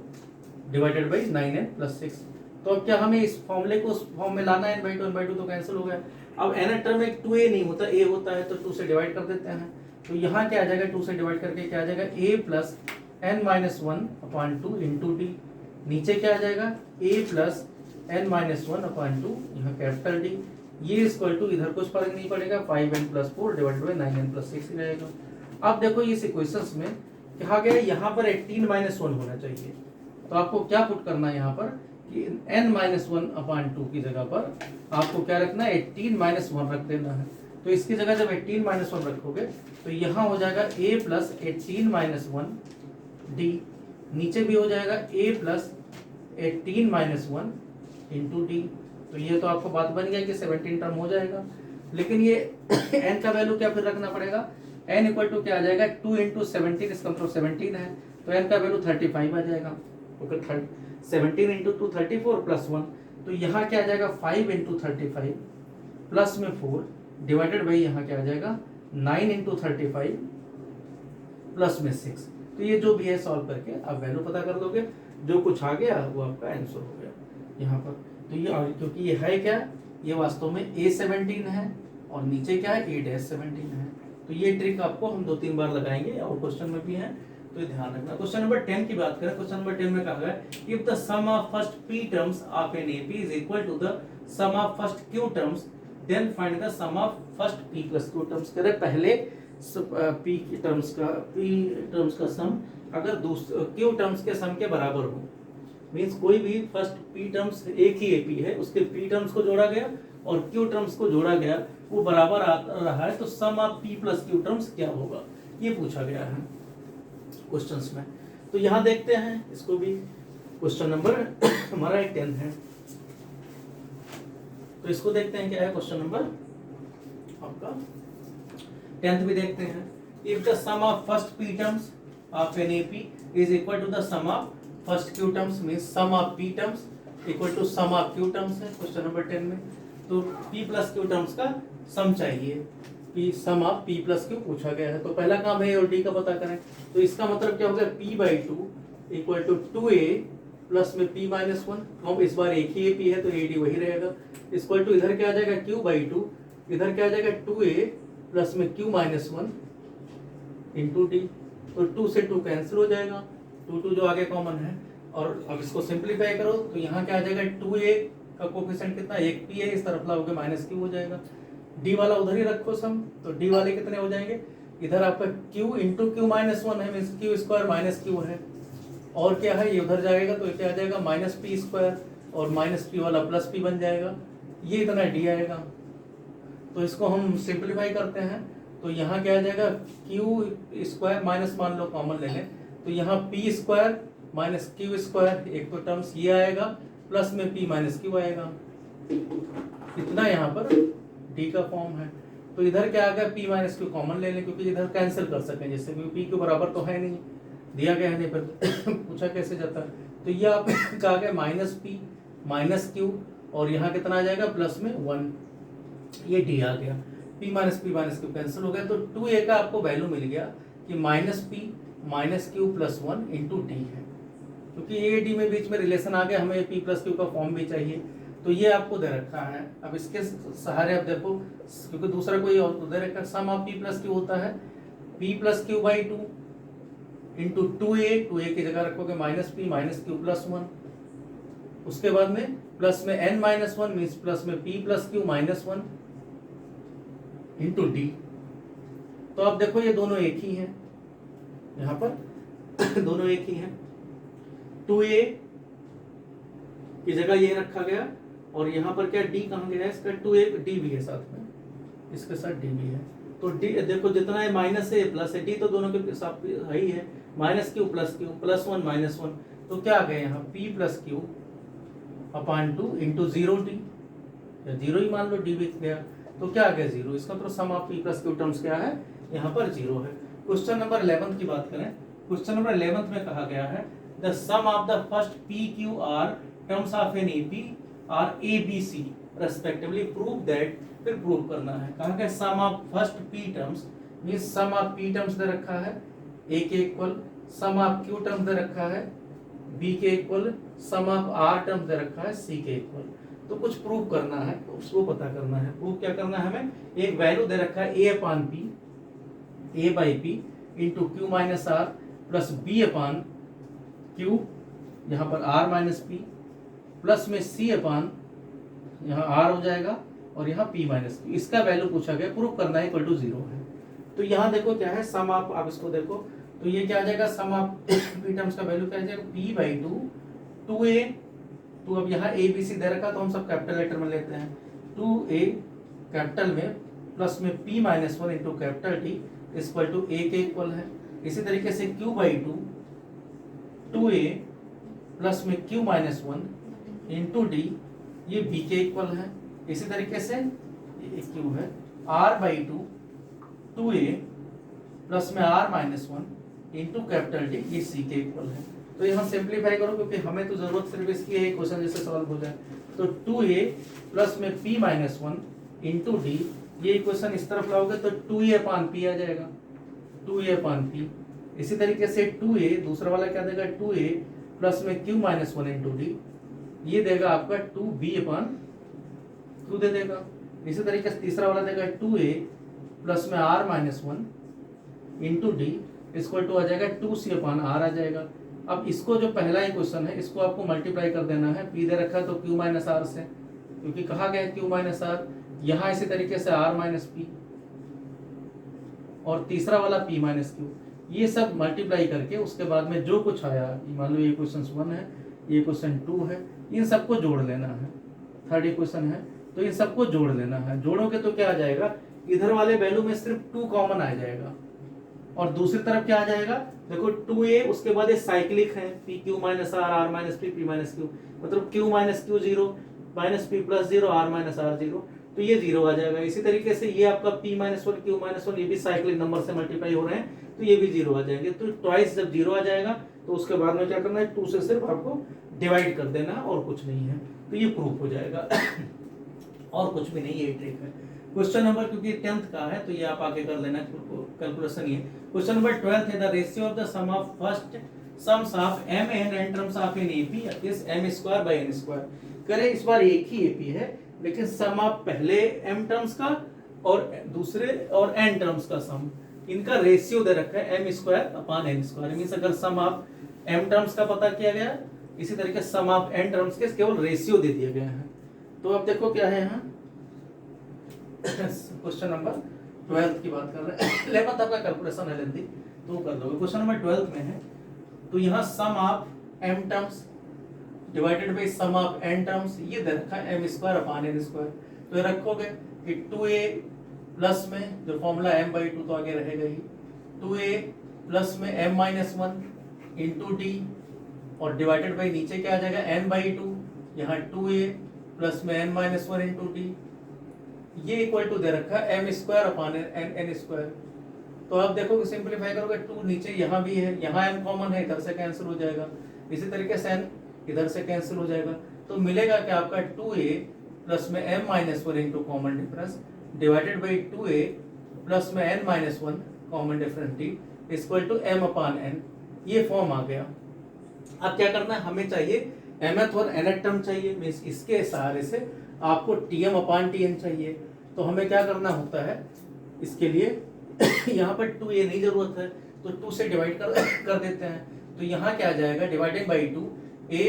divided by 9n plus 6। तो अब क्या हमें इस फॉर्मूले को उस फॉर्म में लाना है, n/2 तो कैंसिल हो गया। अब n टर्म में 2a नहीं होता, a होता है, तो 2 से डिवाइड कर देते हैं। तो यहाँ क्या आ जाएगा 2 से डिवाइड करके क्या आ जाएगा a plus n-1/2 into D. नीचे क्या आ जाएगा a प्लस n-1/2 यहाँ कैपिटल D। ये इक्वल टू इधर कुछ फर्क नहीं पड़ेगा 5n plus 4 divided by 9n plus 6 रहेगा। अब देखो इस इक्वेशंस में कहा गया यहाँ पर 18 माइनस 1 होना चाहिए। तो आपको क्या पुट करना है यहाँ पर कि n माइनस 1/2 की जगह पर आपको क्या रखना है 18 माइनस 1 रख देना है। तो इसकी जगह जब 18 माइनस 1 रखोगे तो यहाँ हो जाएगा a प्लस 18 माइनस 1 डी, नीचे भी हो जाएगा a plus 18 minus 1 into D. तो ये तो आपको बात बन गया कि 17 टर्म हो जाएगा। लेकिन ये n का वैल्यू क्या फिर रखना पड़ेगा, n इक्वल टू क्या आ जाएगा 2 इंटू 17, इसका मतलब 17 है तो n का वैल्यू 35 आ जाएगा। ओके 17 इंटू 2 34 प्लस 1, तो यहाँ क्या आ जाएगा 5 इंटू 35 प्लस में 4 डिवाइडेड बाई यहाँ क्या आ जाएगा 9 इंटू 35 प्लस में 6। तो ये जो भी है सॉल्व करके आप वैल्यू पता कर लोगे, जो कुछ आ गया वो आपका आंसर हो गया यहाँ पर। तो ये क्योंकि ये है क्या, ये वास्तव में A17 है और नीचे क्या है A-17 है। तो ये ट्रिक आपको हम 2-3 बार लगाएंगे और क्वेश्चन में भी है, तो ये ध्यान रखना। क्वेश्चन नंबर 10 की बात करें, क्वेश्चन नंबर 10 में कहा है if the sum of first p terms of an AP is equal to the sum of first q terms then find the sum of first p plus q terms. कह रहे पहले p टर्म्स का सम अगर q टर्म्स के सम के बराबर हो, मींस कोई भी फर्स्ट p टर्म्स एक ही AP है, उसके p टर्म्स को जोड़ा गया और q टर्म्स को जोड़ा गया, वो बराबर आ रहा है, तो sum of p plus q terms क्या होगा, ये पूछा गया है क्वेश्चंस में। तो यहाँ देखते हैं इसको भी, क्वेश्चन नंबर हमारा 10 है, तो इसको देखते हैं क्या है क्वेश्चन नंबर आपका 10th भी देखते हैं। If the sum of first p terms of an AP is equal to the sum of first q terms, means sum of p terms equal to sum of q terms है क्वेश्चन नंबर 10 में। तो p प्लस q टर्म्स का सम चाहिए, p sum of p plus q पूछा गया है। तो पहला काम है और d का पता करें, तो इसका मतलब क्या हो गया p/2 equal to 2a plus में p माइनस 1, हम इस बार एक ही AP है तो ad वही रहेगा, इक्वल टू इधर क्या आ जाएगा q/2, इधर क्या आ जाएगा 2a प्लस में q माइनस 1 इंटू d। तो 2 से 2 कैंसिल हो जाएगा, 2 जो आगे कॉमन है, और अब इसको सिंप्लीफाई करो तो यहाँ क्या आ जाएगा 2a का कोफिशिएंट कितना, एक p है, इस तरफ लाओगे माइनस q हो जाएगा, d वाला उधर ही रखो सम, तो d वाले कितने हो जाएंगे, इधर आपका q इंटू q माइनस 1 है, means q square minus q है, और क्या है ये उधर जाएगा तो क्या आ जाएगा माइनस p स्क्वायर, और माइनस p वाला प्लस p बन जाएगा, ये इतना d आएगा। तो इसको हम सिंप्लीफाई करते हैं तो यहाँ क्या आ जाएगा q स्क्वायर माइनस मान लो कॉमन ले लें, तो यहाँ p square minus q square, एक तो टर्म्स ये आएगा प्लस में p माइनस q आएगा, इतना यहाँ पर d का फॉर्म है। तो इधर क्या आ गया p माइनस q कॉमन ले लें क्योंकि इधर कैंसिल कर सकें, जैसे p के बराबर तो है नहीं, दिया गया है नहीं पर पूछा कैसे जाता है। तो ये आप कहा गया माइनस p माइनस q और यहाँ कितना आ जाएगा प्लस में 1, ये d आ गया, p माइनस q कैंसिल हो गया, तो 2a का आपको वैल्यू मिल गया कि minus p minus q plus 1 into D है, क्योंकि ए डी में बीच में रिलेशन आ गया, हमें p प्लस q का फॉर्म भी चाहिए, तो ये आपको दे रखा है। अब इसके सहारे आप देखो, क्योंकि दूसरा कोई और तो दे रखा, सम ऑफ p प्लस q होता है p plus q/2 into 2a की जगह रखोगे माइनस q प्लस 1, उसके बाद में प्लस में n माइनस 1 मीन्स प्लस में p plus q minus 1 into D. तो आप देखो ये दोनों एक ही हैं, यहाँ पर दोनों एक ही हैं, 2a की जगह ये रखा गया और यहाँ पर क्या d कहाँ गया है इसका, 2a d भी है साथ में, इसके साथ d भी है, तो d देखो जितना है माइनस है प्लस है, d तो दोनों के साथ ही है, माइनस q प्लस 1 माइनस 1, तो क्या आ गया यहाँ p plus q upon 2 into 0d, या 0 ही मान लो, d भी गया तो क्या आ गया 0, इसका तो sum of p plus q terms क्या है यहाँ पर 0 है। क्वेश्चन नंबर 11 की बात करें, क्वेश्चन नंबर 11 में कहा गया है the sum of the first p q r terms of an AP are a b c respectively prove that, फिर प्रूव करना है, कहा गया sum of first p terms means sum of p terms दे रखा है a के equal, sum of q terms दे रखा है b के equal, sum of r terms दे रखा है c के इक्वल। तो कुछ प्रूव करना है, उसको पता करना है, प्रूव क्या करना है हमें, एक वैल्यू दे रखा है a upon p, a by p into q minus r plus b upon q, यहाँ पर r माइनस p प्लस में c अपॉन यहाँ r हो जाएगा और यहाँ p माइनस q, इसका वैल्यू पूछा गया, प्रूव करना है इक्वल टू 0 है। तो यहाँ देखो क्या है सम ऑफ, आप इसको देखो तो ये क्या आ जाएगा, सम ऑफ पी टर्म्स का वैल्यू क्या आ जाएगा, p बाई 2 2a। तो अब यहाँ a b c दे रखा तो हम सब कैपिटल लेटर में लेते हैं, 2a कैपिटल में प्लस में p minus 1 into capital T equal to a के इक्वल है। इसी तरीके से q बाई 2 2a प्लस में q माइनस 1 इंटू डी, ये b के इक्वल है। इसी तरीके से ये q है, r बाई 2 2a प्लस में r minus 1 into capital D, ये c के इक्वल है। तो यहाँ सिंप्लीफाई करो क्योंकि हमें तो जरूरत सिर्फ इसकी है, क्वेश्चन जैसे सॉल्व हो जाए। तो 2a प्लस में p माइनस 1 इंटू डी, ये इक्वेशन इस तरफ लाओगे तो 2a अपान p आ जाएगा, 2a अपान p। इसी तरीके से 2a दूसरा वाला क्या देगा, 2a प्लस में q माइनस 1 इंटू डी, ये देगा आपका 2b अपान q दे देगा। इसी तरीके से तीसरा वाला देगा 2a प्लस में r minus 1 into D equal to आ जाएगा 2c अपान r आ जाएगा। अब इसको जो पहला इक्वेशन है इसको आपको मल्टीप्लाई कर देना है, p दे रखा है तो q माइनस r से, क्योंकि कहा गया है q माइनस r। यहाँ इसी तरीके से r माइनस p और तीसरा वाला p माइनस q, ये सब मल्टीप्लाई करके उसके बाद में जो कुछ आया, मान लो ये क्वेश्चन 1 है, ये क्वेश्चन 2 है, इन सबको जोड़ लेना है। थर्ड इक्वेशन है तो इन सबको जोड़ लेना है। जोड़ोगे तो क्या आ जाएगा, इधर वाले वैल्यू में सिर्फ 2 कॉमन आ जाएगा और दूसरी तरफ क्या आ जाएगा, देखो 2a उसके बाद ये साइक्लिक है, p q minus r r minus p p minus q, मतलब q minus q 0 minus p plus 0 r minus r 0, तो ये 0 आ जाएगा। इसी तरीके से ये आपका p माइनस 1 q माइनस 1 ये भी साइक्लिक नंबर से मल्टीप्लाई हो रहे हैं तो ये भी 0 आ जाएंगे। तो ट्वाइस जब 0 आ जाएगा तो उसके बाद में क्या करना है, 2 से सिर्फ आपको डिवाइड कर देना और कुछ नहीं है, तो ये प्रूफ हो जाएगा और कुछ भी नहीं, ये ट्रिक है। क्वेश्चन नंबर क्योंकि 10th का है तो ये आप आगे कर लेना, कैलकुलेशन ये। क्वेश्चन नंबर 12 है, the ratio of the sum of first sums of m and n terms of an AP is m square by n square. करें इस बार एक ही एपी है लेकिन सम ऑफ पहले m टर्म्स का और दूसरे और n टर्म्स का सम, इनका रेशियो दे रखा है m square upon n square. Means अगर सम ऑफ m टर्म्स का पता किया गया, इसी तरीके सम ऑफ n टर्म्स के केवल रेशियो दे दिए गए हैं। तो अब देखो क्या है यहाँ क्वेश्चन नंबर 12 की बात कर रहे हैं। 11th आपका कैलकुलेशन है लेंदी तो कर दोगे। क्वेश्चन नंबर 12 में है तो यहाँ sum of m terms divided by sum of n terms, ये दे रखा है m square upon n square. तो ये रखोगे कि 2a प्लस में जो फॉर्मूला m बाई 2 तो आगे रहेगा ही, 2a प्लस में m माइनस 1 इंटू डी और डिवाइडेड बाई नीचे क्या आ जाएगा n बाई 2, यहाँ 2a प्लस में n माइनस 1 इंटू डी, ये इक्वल टू दे रखा है m square upon n square. तो आप देखोगे सिंपलीफाई करोगे 2 नीचे यहाँ भी है, यहाँ m कॉमन है, इधर से कैंसिल हो जाएगा, इसी तरीके से n इधर से कैंसिल हो जाएगा। तो मिलेगा कि आपका 2a प्लस में m minus 1 into common difference divided by 2a plus में n minus 1 common difference T equal to m upon n, ये फॉर्म आ गया। अब क्या करना है, हमें चाहिए mth और nth टर्म चाहिए, मींस इसके सहारे से आपको tm अपान tn चाहिए। तो हमें क्या करना होता है, इसके लिए यहाँ पर 2a नहीं जरूरत है तो 2 से डिवाइड कर देते हैं। तो यहाँ क्या आ जाएगा, डिवाइडेड बाई 2 a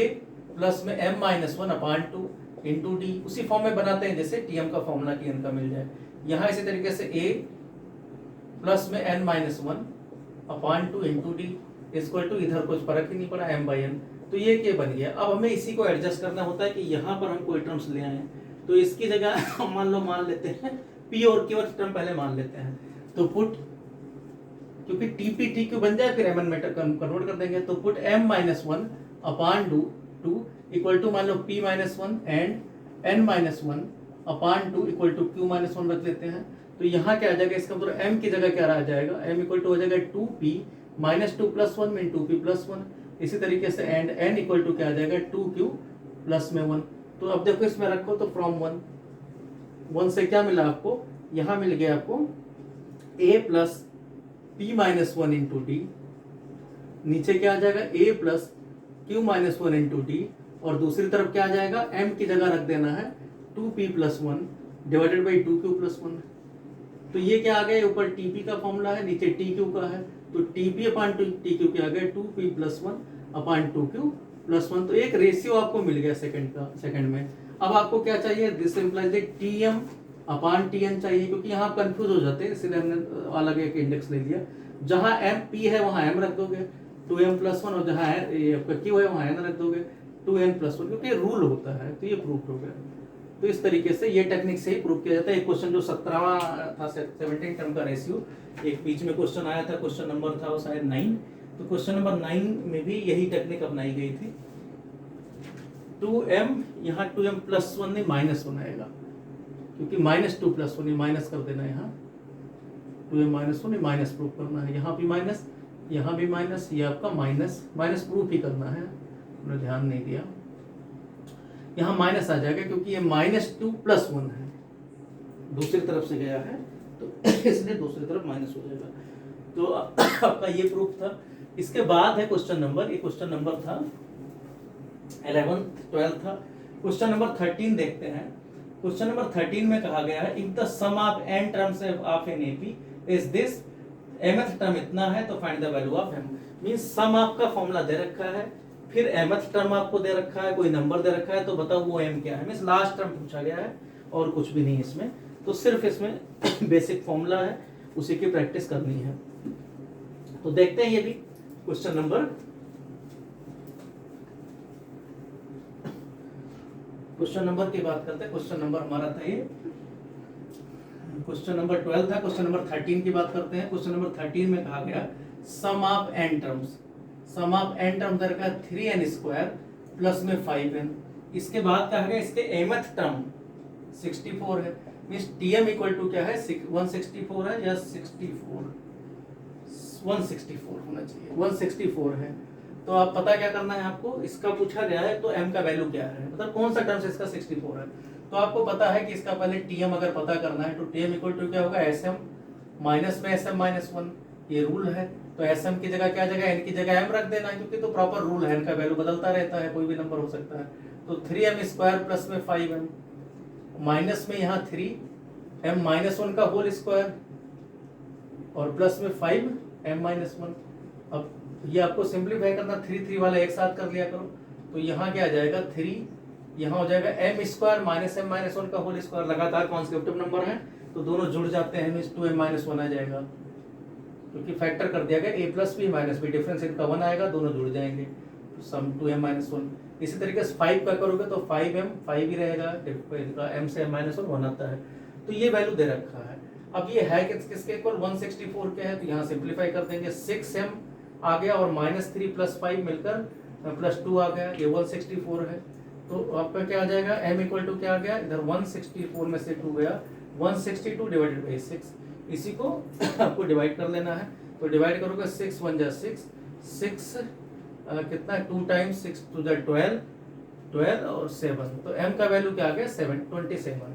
प्लस में m minus 1 upon 2 into D, उसी फॉर्म में बनाते हैं जैसे tm का फॉर्मूला tn का मिल जाए। यहाँ इसी तरीके से a प्लस में n minus 1 upon 2 into D equal to, इधर कुछ फर्क ही नहीं पड़ा m बाई n, तो ये क्या बन गया। अब हमें इसी को एडजस्ट करना होता है कि यहाँ पर हम कोई टर्म्स ले आए, तो इसकी जगह हम मान लेते हैं p और q टर्म पहले मान लेते हैं। तो पुट, क्योंकि tp tq बन जाए फिर mn में कन्वर्ट कर देंगे, तो put m minus 1 upon 2 equal to मान लो p minus 1 and n minus 1 upon 2 equal to q minus 1 रख लेते हैं। तो यहाँ क्या आ जाएगा, इसका मतलब m की जगह क्या आ जाएगा, m इक्वल टू हो जाएगा 2p माइनस 2 प्लस 1 में 2p प्लस 1। इसी तरीके से एंड n इक्वल टू क्या आ जाएगा 2q प्लस में 1। तो अब देखो इसमें रखो तो फ्रॉम 1 से क्या मिला आपको, यहाँ मिल गया आपको a plus p minus 1 into D, नीचे क्या आ जाएगा a plus q minus 1 into D, और दूसरी तरफ क्या आ जाएगा, m की जगह रख देना है 2p plus 1 divided by 2q plus 1। तो ये क्या आ गया, ऊपर tp का फॉर्मूला है, नीचे tq का है, तो tp अपान tq क्या आ गया 2p प्लस 1 अपान 2q प्लस 1। तो एक रेशियो आपको मिल गया सेकंड में। अब आपको क्या चाहिए, this implies that tm upon tn चाहिए, क्योंकि यहाँ आप कंफ्यूज हो जाते हैं, इसलिए हमने अलग एक इंडेक्स ले लिया। जहाँ एम पी है वहाँ एम रख दोगे 2m+1, और जहाँ क्यू है वहाँ n रख दोगे 2n+1, क्योंकि रूल होता है। तो ये प्रूफ हो गया। तो इस तरीके से ये टेक्निक से ही प्रूव किया जाता है। एक क्वेश्चन जो 17वां था 17 टर्म का रेशियो, एक बीच में क्वेश्चन आया था, क्वेश्चन नंबर था वो शायद 9, तो क्वेश्चन नंबर 9 में भी यही टेक्निक अपनाई गई थी। 2m, यहाँ 2m+1 नहीं -1 आएगा, क्योंकि -2+1 ये माइनस कर देना, यहाँ 2m-1 माइनस प्रूव करना है, यहाँ भी माइनस, यहाँ भी माइनस, ये आपका माइनस प्रूफ ही करना है, हमने ध्यान नहीं दिया। यहाँ माइनस आ जाएगा क्योंकि ये -2+1 है, दूसरी तरफ से गया है, तो इसलिए दूसरी तरफ माइनस हो जाएगा। तो आपका ये प्रूफ था। इसके बाद है क्वेश्चन नंबर, ये क्वेश्चन नंबर था 11th 12th था। क्वेश्चन नंबर 13 देखते हैं। क्वेश्चन नंबर 13 में कहा गया है, if the sum of n terms of an AP is this, mth term इतना है तो find the value of m। Means sum आपका फॉर्मूला दे रखा है, फिर mth टर्म आपको दे रखा है, कोई नंबर दे रखा है, तो बताओ वो m क्या है। मींस लास्ट टर्म पूछा गया है और कुछ भी नहीं इसमें, तो सिर्फ इसमें बेसिक फॉर्मूला है, उसी की प्रैक्टिस करनी है। तो देखते हैं ये भी क्वेश्चन नंबर की बात करते हैं। क्वेश्चन नंबर हमारा था ये, क्वेश्चन नंबर 12 था। क्वेश्चन नंबर 13 की बात करते हैं। क्वेश्चन नंबर 13 में कहा गया sum of n terms, sum of n term दर का 3n² प्लस में 5n। इसके बाद कहा गया इसके mth टर्म 64 है, मींस tm इक्वल टू क्या है 164 है, या 164 होना चाहिए, 164 है। तो आप पता क्या करना है आपको, इसका पूछा गया है तो m का वैल्यू क्या है, मतलब कौन सा टर्म से इसका 64 है। तो आपको पता है कि इसका पहले tm अगर पता करना है तो tm इक्वल टू क्या होगा sm माइनस में sm-1, ये रूल है। तो sm की जगह क्या जगह n की जगह m रख देना है, क्योंकि तो प्रॉपर रूल है, n का वैल्यू बदलता रहता है, कोई भी नंबर हो सकता है। तो 3m² प्लस में 5m, माइनस में यहाँ 3m-1 का होल स्क्वायर और प्लस में 5m-1। अब ये आपको सिंप्लीफाई करना, 3 वाला एक साथ कर लिया करो, तो यहाँ क्या आ जाएगा 3, यहाँ हो जाएगा m² माइनस m-1 का होल स्क्वायर, लगातार कॉन्सेक्यूटिव नंबर है तो दोनों जुड़ जाते हैं, मींस 2m-1 आ जाएगा, क्योंकि फैक्टर कर दिया गया a plus b minus b, difference इनका 1 आएगा, दोनों जुड़ जाएंगे, तो सम 2m-1। इसी तरीके से 5 का करोगे तो 5m 5 ही रहेगा, इनका m से m-1 1 आता है। तो ये वैल्यू दे रखा है। अब ये है किसके इक्वल 164 के है, तो यहाँ सिंप्लीफाई कर देंगे, 6m आ गया और -3 + 5 मिलकर +2 आ गया, ये 164 है। तो आपका क्या आ जाएगा, m इक्वल टू क्या आ गया, इधर 164 में से 2 गया, 162 डिवाइडेड बाई 6, इसी को आपको डिवाइड कर लेना है। तो डिवाइड करोगे 6 1 जा 6 कितना 2 टाइम्स 6 2 जा 12 और 7, तो m का वैल्यू क्या आ गया 27,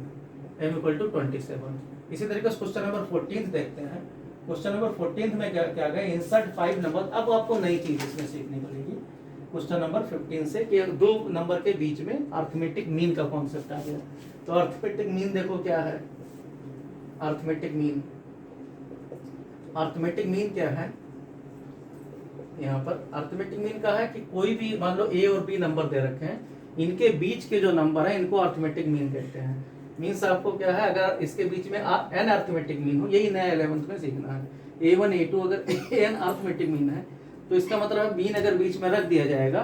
m इक्वल टू 27। इसी तरीके से क्वेश्चन नंबर 14 देखते हैं। क्वेश्चन नंबर 14 में क्या गया, इंसर्ट 5 नंबर। अब आपको नई चीज इसमें सीखनी पड़ेगी क्वेश्चन नंबर 15 से, कि 2 नंबर के बीच में अर्थमेटिक मीन का कॉन्सेप्ट आ गया। तो अर्थमेटिक मीन देखो क्या है, अर्थमेटिक मीन क्या है, यहाँ पर अर्थमेटिक मीन का है कि कोई भी मान लो a और b नंबर दे रखे हैं, इनके बीच के जो नंबर है इनको अर्थमेटिक मीन कहते हैं। मीन्स आपको क्या है, अगर इसके बीच में n अर्थमेटिक मीन हो, यही नया 11th में सीखना है, a1 a2 अगर n अर्थमेटिक मीन है तो इसका मतलब मीन अगर बीच में रख दिया जाएगा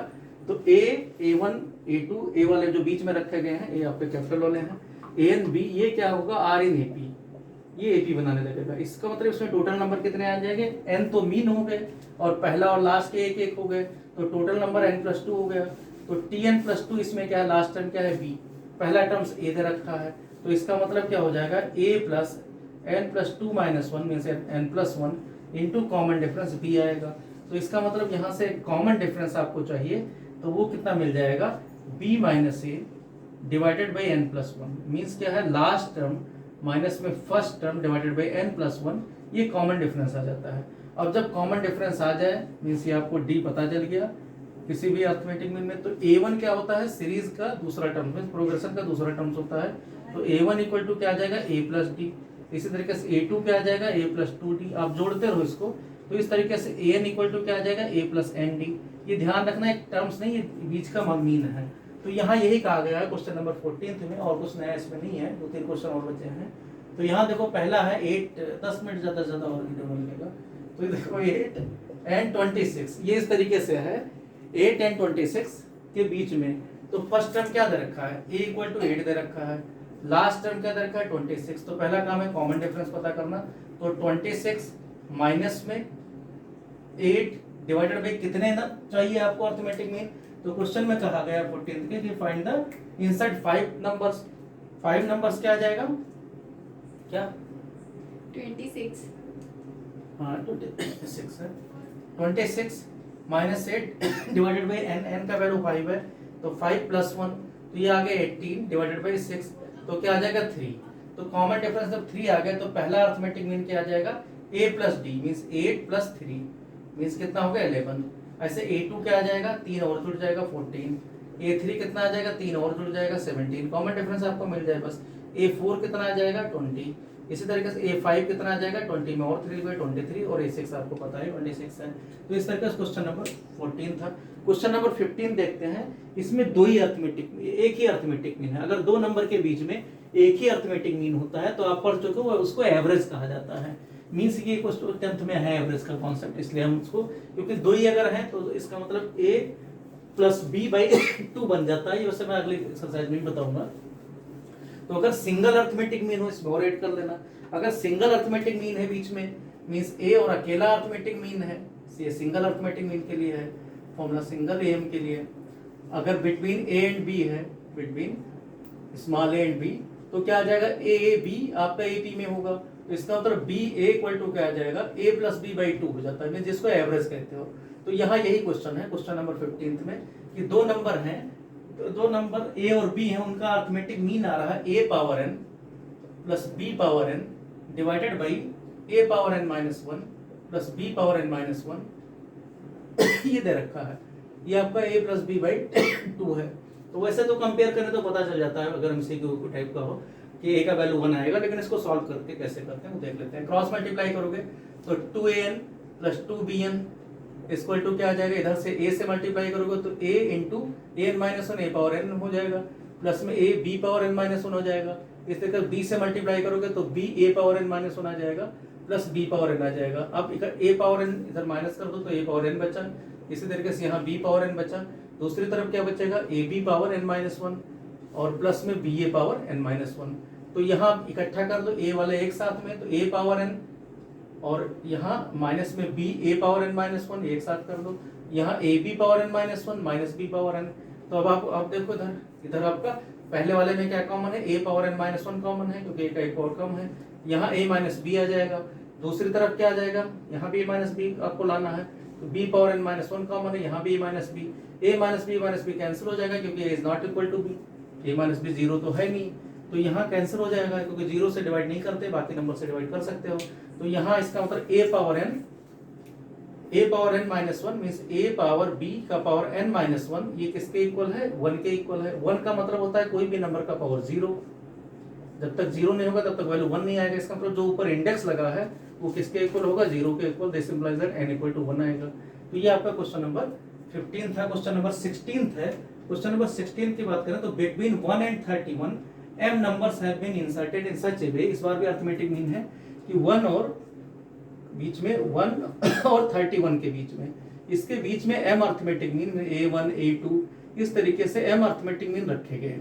तो a1 a2 a वाले जो बीच में रखे गए हैं, ये आपके कैपिटल वाले हैं, a n b, ये क्या होगा r in ap, ये ap बनाने लगेगा। इसका मतलब इसमें टोटल नंबर कितने आ जाएंगे, n तो मीन हो गए और पहला और लास्ट के एक एक हो गए, तो टोटल नंबर n+2 हो गया। तो tn+2 इसमें क्या है, लास्ट टर्म क्या है b, पहला टर्म्स a दे रखा है, तो इसका मतलब क्या हो जाएगा a plus n+2 - 1 means n+1 into common difference b आएगा। तो इसका मतलब यहाँ से कॉमन डिफरेंस आपको चाहिए, तो वो कितना मिल जाएगा b - a divided by n+1, means क्या है लास्ट टर्म माइनस में first term divided by n+1, ये कॉमन डिफरेंस आ जाता है। अब जब कॉमन डिफरेंस आ जाए मीन्स ये आपको d पता चल गया किसी भी अर्थमेटिक मीन में। तो a1 क्या होता है, सीरीज का दूसरा टर्म, प्रोग्रेशन का दूसरा टर्म्स होता है, तो a1 इक्वल टू क्या आ जाएगा a प्लस डी। इसी तरीके से a2 क्या आ जाएगा a प्लस 2d, आप जोड़ते रहो इसको, तो इस तरीके से an इक्वल टू क्या आ जाएगा a प्लस एन डी। ये ध्यान रखना एक टर्म्स नहीं, ये बीच का मीन है। तो यहाँ यही कहा गया है क्वेश्चन नंबर 14 में, और कुछ नया इसमें नहीं है, 2-3 क्वेश्चन और बचे हैं। तो यहाँ देखो पहला है 10 मिनट ज़्यादा से ज़्यादा और वीडियो मिलेगा। तो ये देखो 8 and 26 ये इस तरीके से है, 8 and 26 के बीच में। तो फर्स्ट टर्म क्या दे रखा है, a इक्वल टू 8 दे रखा है, लास्ट टर्म क्या दे रखा है 26। तो पहला काम है कॉमन डिफरेंस पता करना। तो 26 माइनस में 8 डिवाइडेड बाई कितने ना चाहिए आपको अर्थमेटिक मीन। तो क्वेश्चन में कहा गया 14th के कि find the inside 5 numbers. 5 numbers क्या आ जाएगा, क्या 26। हाँ 26 है। 26 माइनस 8 डिवाइडेड बाई n का वैल्यू 5 है, तो 5 प्लस 1, तो ये आ गया 18 डिवाइडेड बाई 6, तो क्या आ जाएगा 3। तो कॉमन डिफरेंस जब 3 आ गया तो पहला अर्थमेटिक मीन क्या आ जाएगा, a plus D means 8 plus 3 means कितना हो गया 11। ऐसे a2 क्या आ जाएगा, 3 और जुड़ जाएगा 14। a3 कितना आ जाएगा, 3 और जुड़ जाएगा 17। कॉमन डिफरेंस आपको मिल जाए बस। a4 कितना आ जाएगा 20। इसी तरीके से a5 कितना आ जाएगा 20 में और 3 बाई 23, और a6 आपको पता है 26 है। तो इस तरीके से क्वेश्चन नंबर 14 था। क्वेश्चन नंबर 15 देखते हैं। इसमें दो ही अर्थमेटिक, एक ही अर्थमेटिक मीन है। अगर दो नंबर के बीच में एक ही अर्थमेटिक मीन होता है तो आप पढ़ चुके हो, उसको एवरेज कहा जाता है। मीन्स ये क्वेश्चन 10th में है एवरेज का कॉन्सेप्ट, इसलिए हम उसको, क्योंकि दो ही अगर है तो इसका मतलब a प्लस बी बाई 2 बन जाता है। ये वैसे मैं अगली एक्सरसाइज में बताऊंगा। तो अगर सिंगल अर्थमेटिक मीन हो इसमें और ऐड कर लेना। अगर सिंगल अर्थमेटिक मीन है बीच में, मीन्स ए और अकेला अर्थमेटिक मीन है, ये सिंगल अर्थमेटिक मीन के लिए है फॉर्मूला, सिंगल एम के लिए। अगर बिटवीन ए एंड बी है, between small A and B, तो क्या आ जाएगा ए बी आपका ए बी में होगा। तो इसका मतलब बी ए इक्वल टू क्या आ जाएगा, ए प्लस बी बाई 2 हो जाता है, जिसको एवरेज कहते हो। तो यहाँ यही क्वेश्चन है, क्वेश्चन नंबर 15 में, कि दो नंबर हैं, तो दो नंबर ए और बी हैं, उनका अर्थमेटिक मीन आ रहा है a power n plus b power n divided by a power n minus 1 plus b power n minus 1 ये दे रखा है। ये आपका a प्लस बी बाई 2 है। तो वैसे तो कंपेयर करें तो पता चल जाता है, अगर MCQ टाइप का हो, कि a का वैल्यू 1 आएगा, लेकिन इसको सॉल्व करके कैसे करते हैं वो देख लेते हैं। क्रॉस मल्टीप्लाई करोगे तो 2an plus 2bn equal to क्या आ जाएगा, इधर से a से मल्टीप्लाई करोगे तो a into an minus 1 a power n हो जाएगा, प्लस में a b power n minus 1 हो जाएगा। इस तरीके b से मल्टीप्लाई करोगे तो b a power n minus 1 आ जाएगा, प्लस b पावर n आ जाएगा। अब इधर a पावर n इधर माइनस कर दो तो a पावर n बचा। इसी तरीके से यहाँ b पावर n बचा। दूसरी तरफ क्या बचेगा, A B power n minus 1 और प्लस में B A power n minus 1। तो यहाँ इकट्ठा कर दो a वाले एक साथ में, तो a पावर n और यहाँ माइनस में b a power n minus 1 एक साथ कर दो। यहाँ a b power n minus 1 minus b power n। तो अब आप देखो इधर आपका पहले वाले में क्या कॉमन है, a power n minus 1 common है, क्योंकि a का एक और कम है। यहाँ a माइनस b आ जाएगा। दूसरी तरफ क्या आ जाएगा, यहाँ b माइनस b आपको लाना है, तो b power n minus 1 common है, यहाँ b minus b, a minus b cancel हो जाएगा, क्योंकि a is not equal to b, a minus b zero तो है नहीं, तो यहाँ कैंसिल हो जाएगा, क्योंकि जीरो से डिवाइड नहीं करते, बाकी नंबर से डिवाइड कर सकते हो। तो यहाँ इसका मतलब a power n minus 1 means a power b का पावर n माइनस 1, ये किसके इक्वल है, 1 के इक्वल है। 1 का मतलब होता है कोई भी नंबर का पावर 0, जब तक 0 नहीं होगा तब तक वैल्यू 1 नहीं आएगा। इसका मतलब जो ऊपर इंडेक्स लगा है वो किसके इक्वल होगा, 0 के equal. This implies that n equal to 1 आएगा। तो ये आपका क्वेश्चन नंबर 15 था। क्वेश्चन नंबर 16 है। क्वेश्चन नंबर 16 की बात करें तो between 1 and 31 m numbers have been inserted in such a way, इस बार भी अर्थमेटिक मीन है कि 1 और बीच में 1 और 31 के बीच में, इसके बीच में m arithmetic mean a1 a2 इस तरीके से m अर्थमेटिक मीन रखे गए।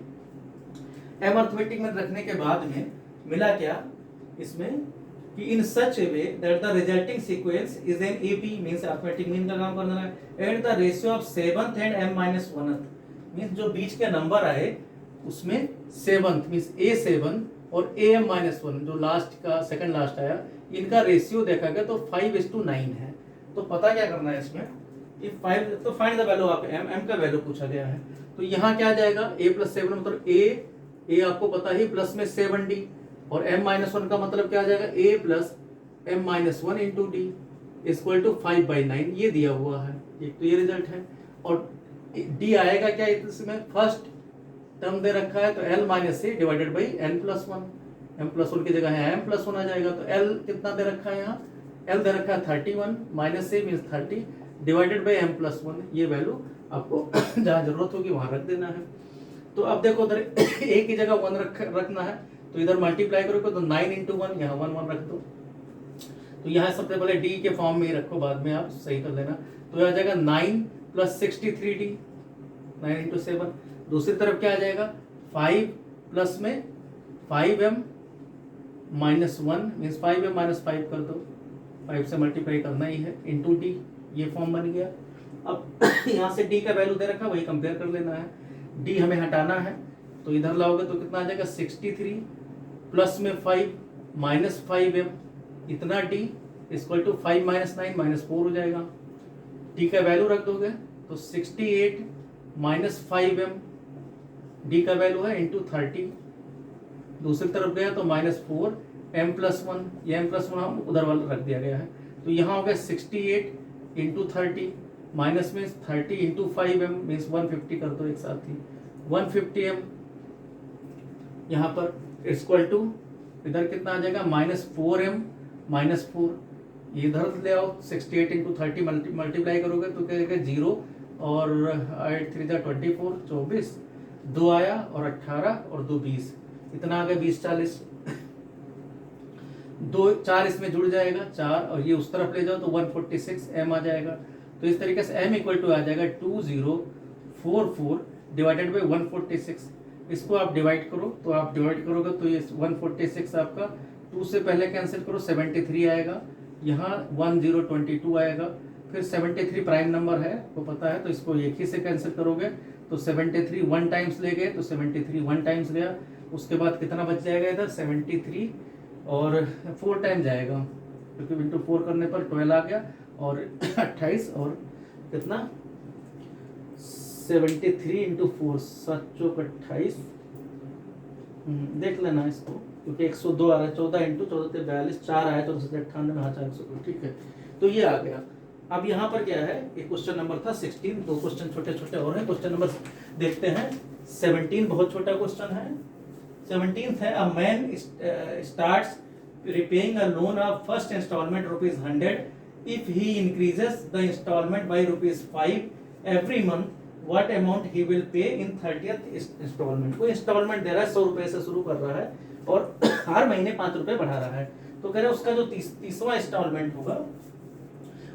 m अर्थमेटिक मीन रखने के बाद में मिला क्या इसमें कि in such a way that the resulting sequence is an AP means arithmetic mean का काम करना है at the ratio of 7th and m minus 1th means जो बीच के नंबर आए उसमें 7th मींस a7 और am माइनस 1 जो लास्ट का सेकंड लास्ट आया, इनका रेशियो देखा गया तो 5:9 है। तो पता क्या करना है इसमें, ये 5 तो find the value of m का वैल्यू पूछा गया है। तो यहाँ क्या जाएगा a प्लस 7 मतलब a आपको पता ही प्लस में 7d, और m माइनस 1 का मतलब क्या आ जाएगा a plus m minus 1 into D equal to 5/9, ये दिया हुआ है। एक तो ये रिजल्ट है, और d आएगा क्या इसमें, फर्स्ट टर्म दे रखा है तो l minus A divided by n plus 1, m plus 1 की जगह है m प्लस 1 आ जाएगा। तो l कितना दे रखा है, यहाँ l दे रखा है 31 minus A means 30 divided by m plus 1, ये वैल्यू आपको जहाँ जरूरत होगी वहां रख देना है। तो अब देखो उधर a की जगह 1 रखना है, तो इधर मल्टीप्लाई करोगे तो 9 इंटू 1 यहाँ 1 1 रख दो। तो यहाँ सबसे पहले डी के फॉर्म में ही रखो, बाद में आप सही कर लेना। तो यह आ जाएगा 9 + 63D, 9 × 7। दूसरी तरफ क्या आ जाएगा 5 प्लस में 5m - 1 मीन्स 5m - 5 कर दो, 5 से मल्टीप्लाई करना ही है, इंटू डी, ये फॉर्म बन गया। अब यहाँ से डी का वैल्यू दे रखा, वही कंपेयर कर लेना है। डी हमें हटाना है, तो इधर लाओगे तो कितना आ जाएगा 63 प्लस में 5 माइनस 5m, इतना डी इक्वल टू 5 - 9 -4 हो जाएगा। डी का वैल्यू रख दोगे तो 68 - 5m डी का वैल्यू है इंटू 30। दूसरी तरफ गया तो -4m + 1, ये m + 1 हम उधर वाला रख दिया गया है। तो यहाँ हो गया 68 × 30 माइनस में 30 × 5m मीन्स 150 कर दो एक साथ ही, 150m यहाँ पर इक्वल टू इधर कितना आ जाएगा -4m - 4, इधर ले आओ 68 × 30 मल्टीप्लाई करोगे तो क्या आएगा 0 और 8 3 जा 24, 24 2 आया और 18 और 2 20, इतना आ गया 20 40, 2 4 इसमें जुड़ जाएगा 4 और ये उस तरफ ले जाओ तो 146 m आ जाएगा। तो इस तरीके से m इक्वल टू आ जाएगा 2044 डिवाइडेड बाई 146। इसको आप डिवाइड करो, तो आप डिवाइड करोगे तो ये 146 आपका 2 से पहले कैंसिल करो 73 आएगा, यहाँ 1022 आएगा, फिर 73 प्राइम नंबर है वो पता है, तो इसको एक ही से कैंसिल करोगे तो 73 1 टाइम्स ले गए तो 73 1 टाइम्स गया। उसके बाद कितना बच जाएगा इधर 73 और 4 टाइम जाएगा, क्योंकि इंटू 4 करने पर 12 आ गया और 28 और कितना 73 × 4 7 × 28, देख लेना इसको क्योंकि 102 आ रहा है, 14 × 14 = 42, 4 आया 14 से 98, हाँ 402, ठीक है। तो ये आ गया। अब यहाँ पर क्या है, एक क्वेश्चन नंबर था 16, 2 क्वेश्चन छोटे छोटे और हैं। क्वेश्चन नंबर देखते हैं 17, बहुत छोटा क्वेश्चन है। 17th है, a man starts repaying a loan of first installment ₹100 if he increases the installment by ₹5 every month, what amount he will pay in 30th installment। कोई इंस्टॉलमेंट दे रहा है 100 रुपए से शुरू कर रहा है और हर महीने 5 रुपए बढ़ा रहा है, तो कह रहे हैं उसका जो 30वां इंस्टॉलमेंट होगा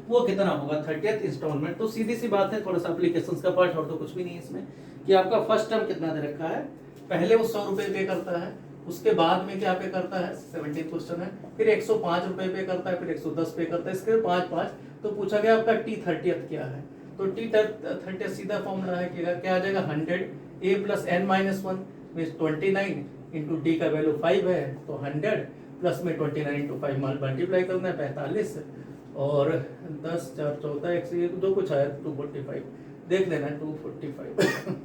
वो कितना होगा 30th इंस्टॉलमेंट। तो सीधी सी बात है, थोड़ा सा एप्लीकेशंस का पार्ट और तो कुछ भी नहीं है इसमें, कि आपका फर्स्ट टर्म कितना दे रखा है, पहले वो 100 रुपए पे करता है, उसके बाद में क्या पे करता है 17 क्वेश्चन है, फिर 105 रुपए पे करता है, फिर 110 पे करता है, इसके 5 तो पूछा गया आपका T30th क्या है। तो T30th सीधा फॉर्मूला है कि क्या आ जाएगा 100 a + n - 1 means 29 into D का वैल्यू 5 है तो 100 प्लस में 29 × 5 मल्टीप्लाई करना है 45 और 10 4 14 1 जो कुछ आया 245, देख लेना 245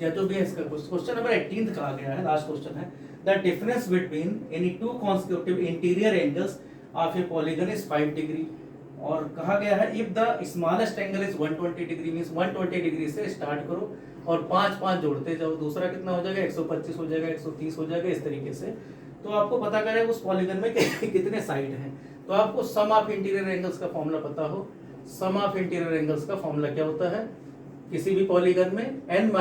या जो भी है इसका। क्वेश्चन नंबर 18 का आ गया है, लास्ट क्वेश्चन है। The difference between any 2 consecutive interior angles of A polygon is 5 degree, और कहा गया है if the smallest angle is 120 degree means 120 degree से स्टार्ट करो और 5 जोड़ते जाओ, दूसरा कितना हो जाएगा 125 हो जाएगा, 130 हो जाएगा, इस तरीके से। तो आपको पता करें उस पॉलीगन में कितने साइड हैं। तो आपको सम ऑफ इंटीरियर एंगल्स का फॉर्मूला पता हो, सम ऑफ इंटीरियर एंगल्स का फॉर्मूला क्या होता है, किसी भी पॉलीगन में n -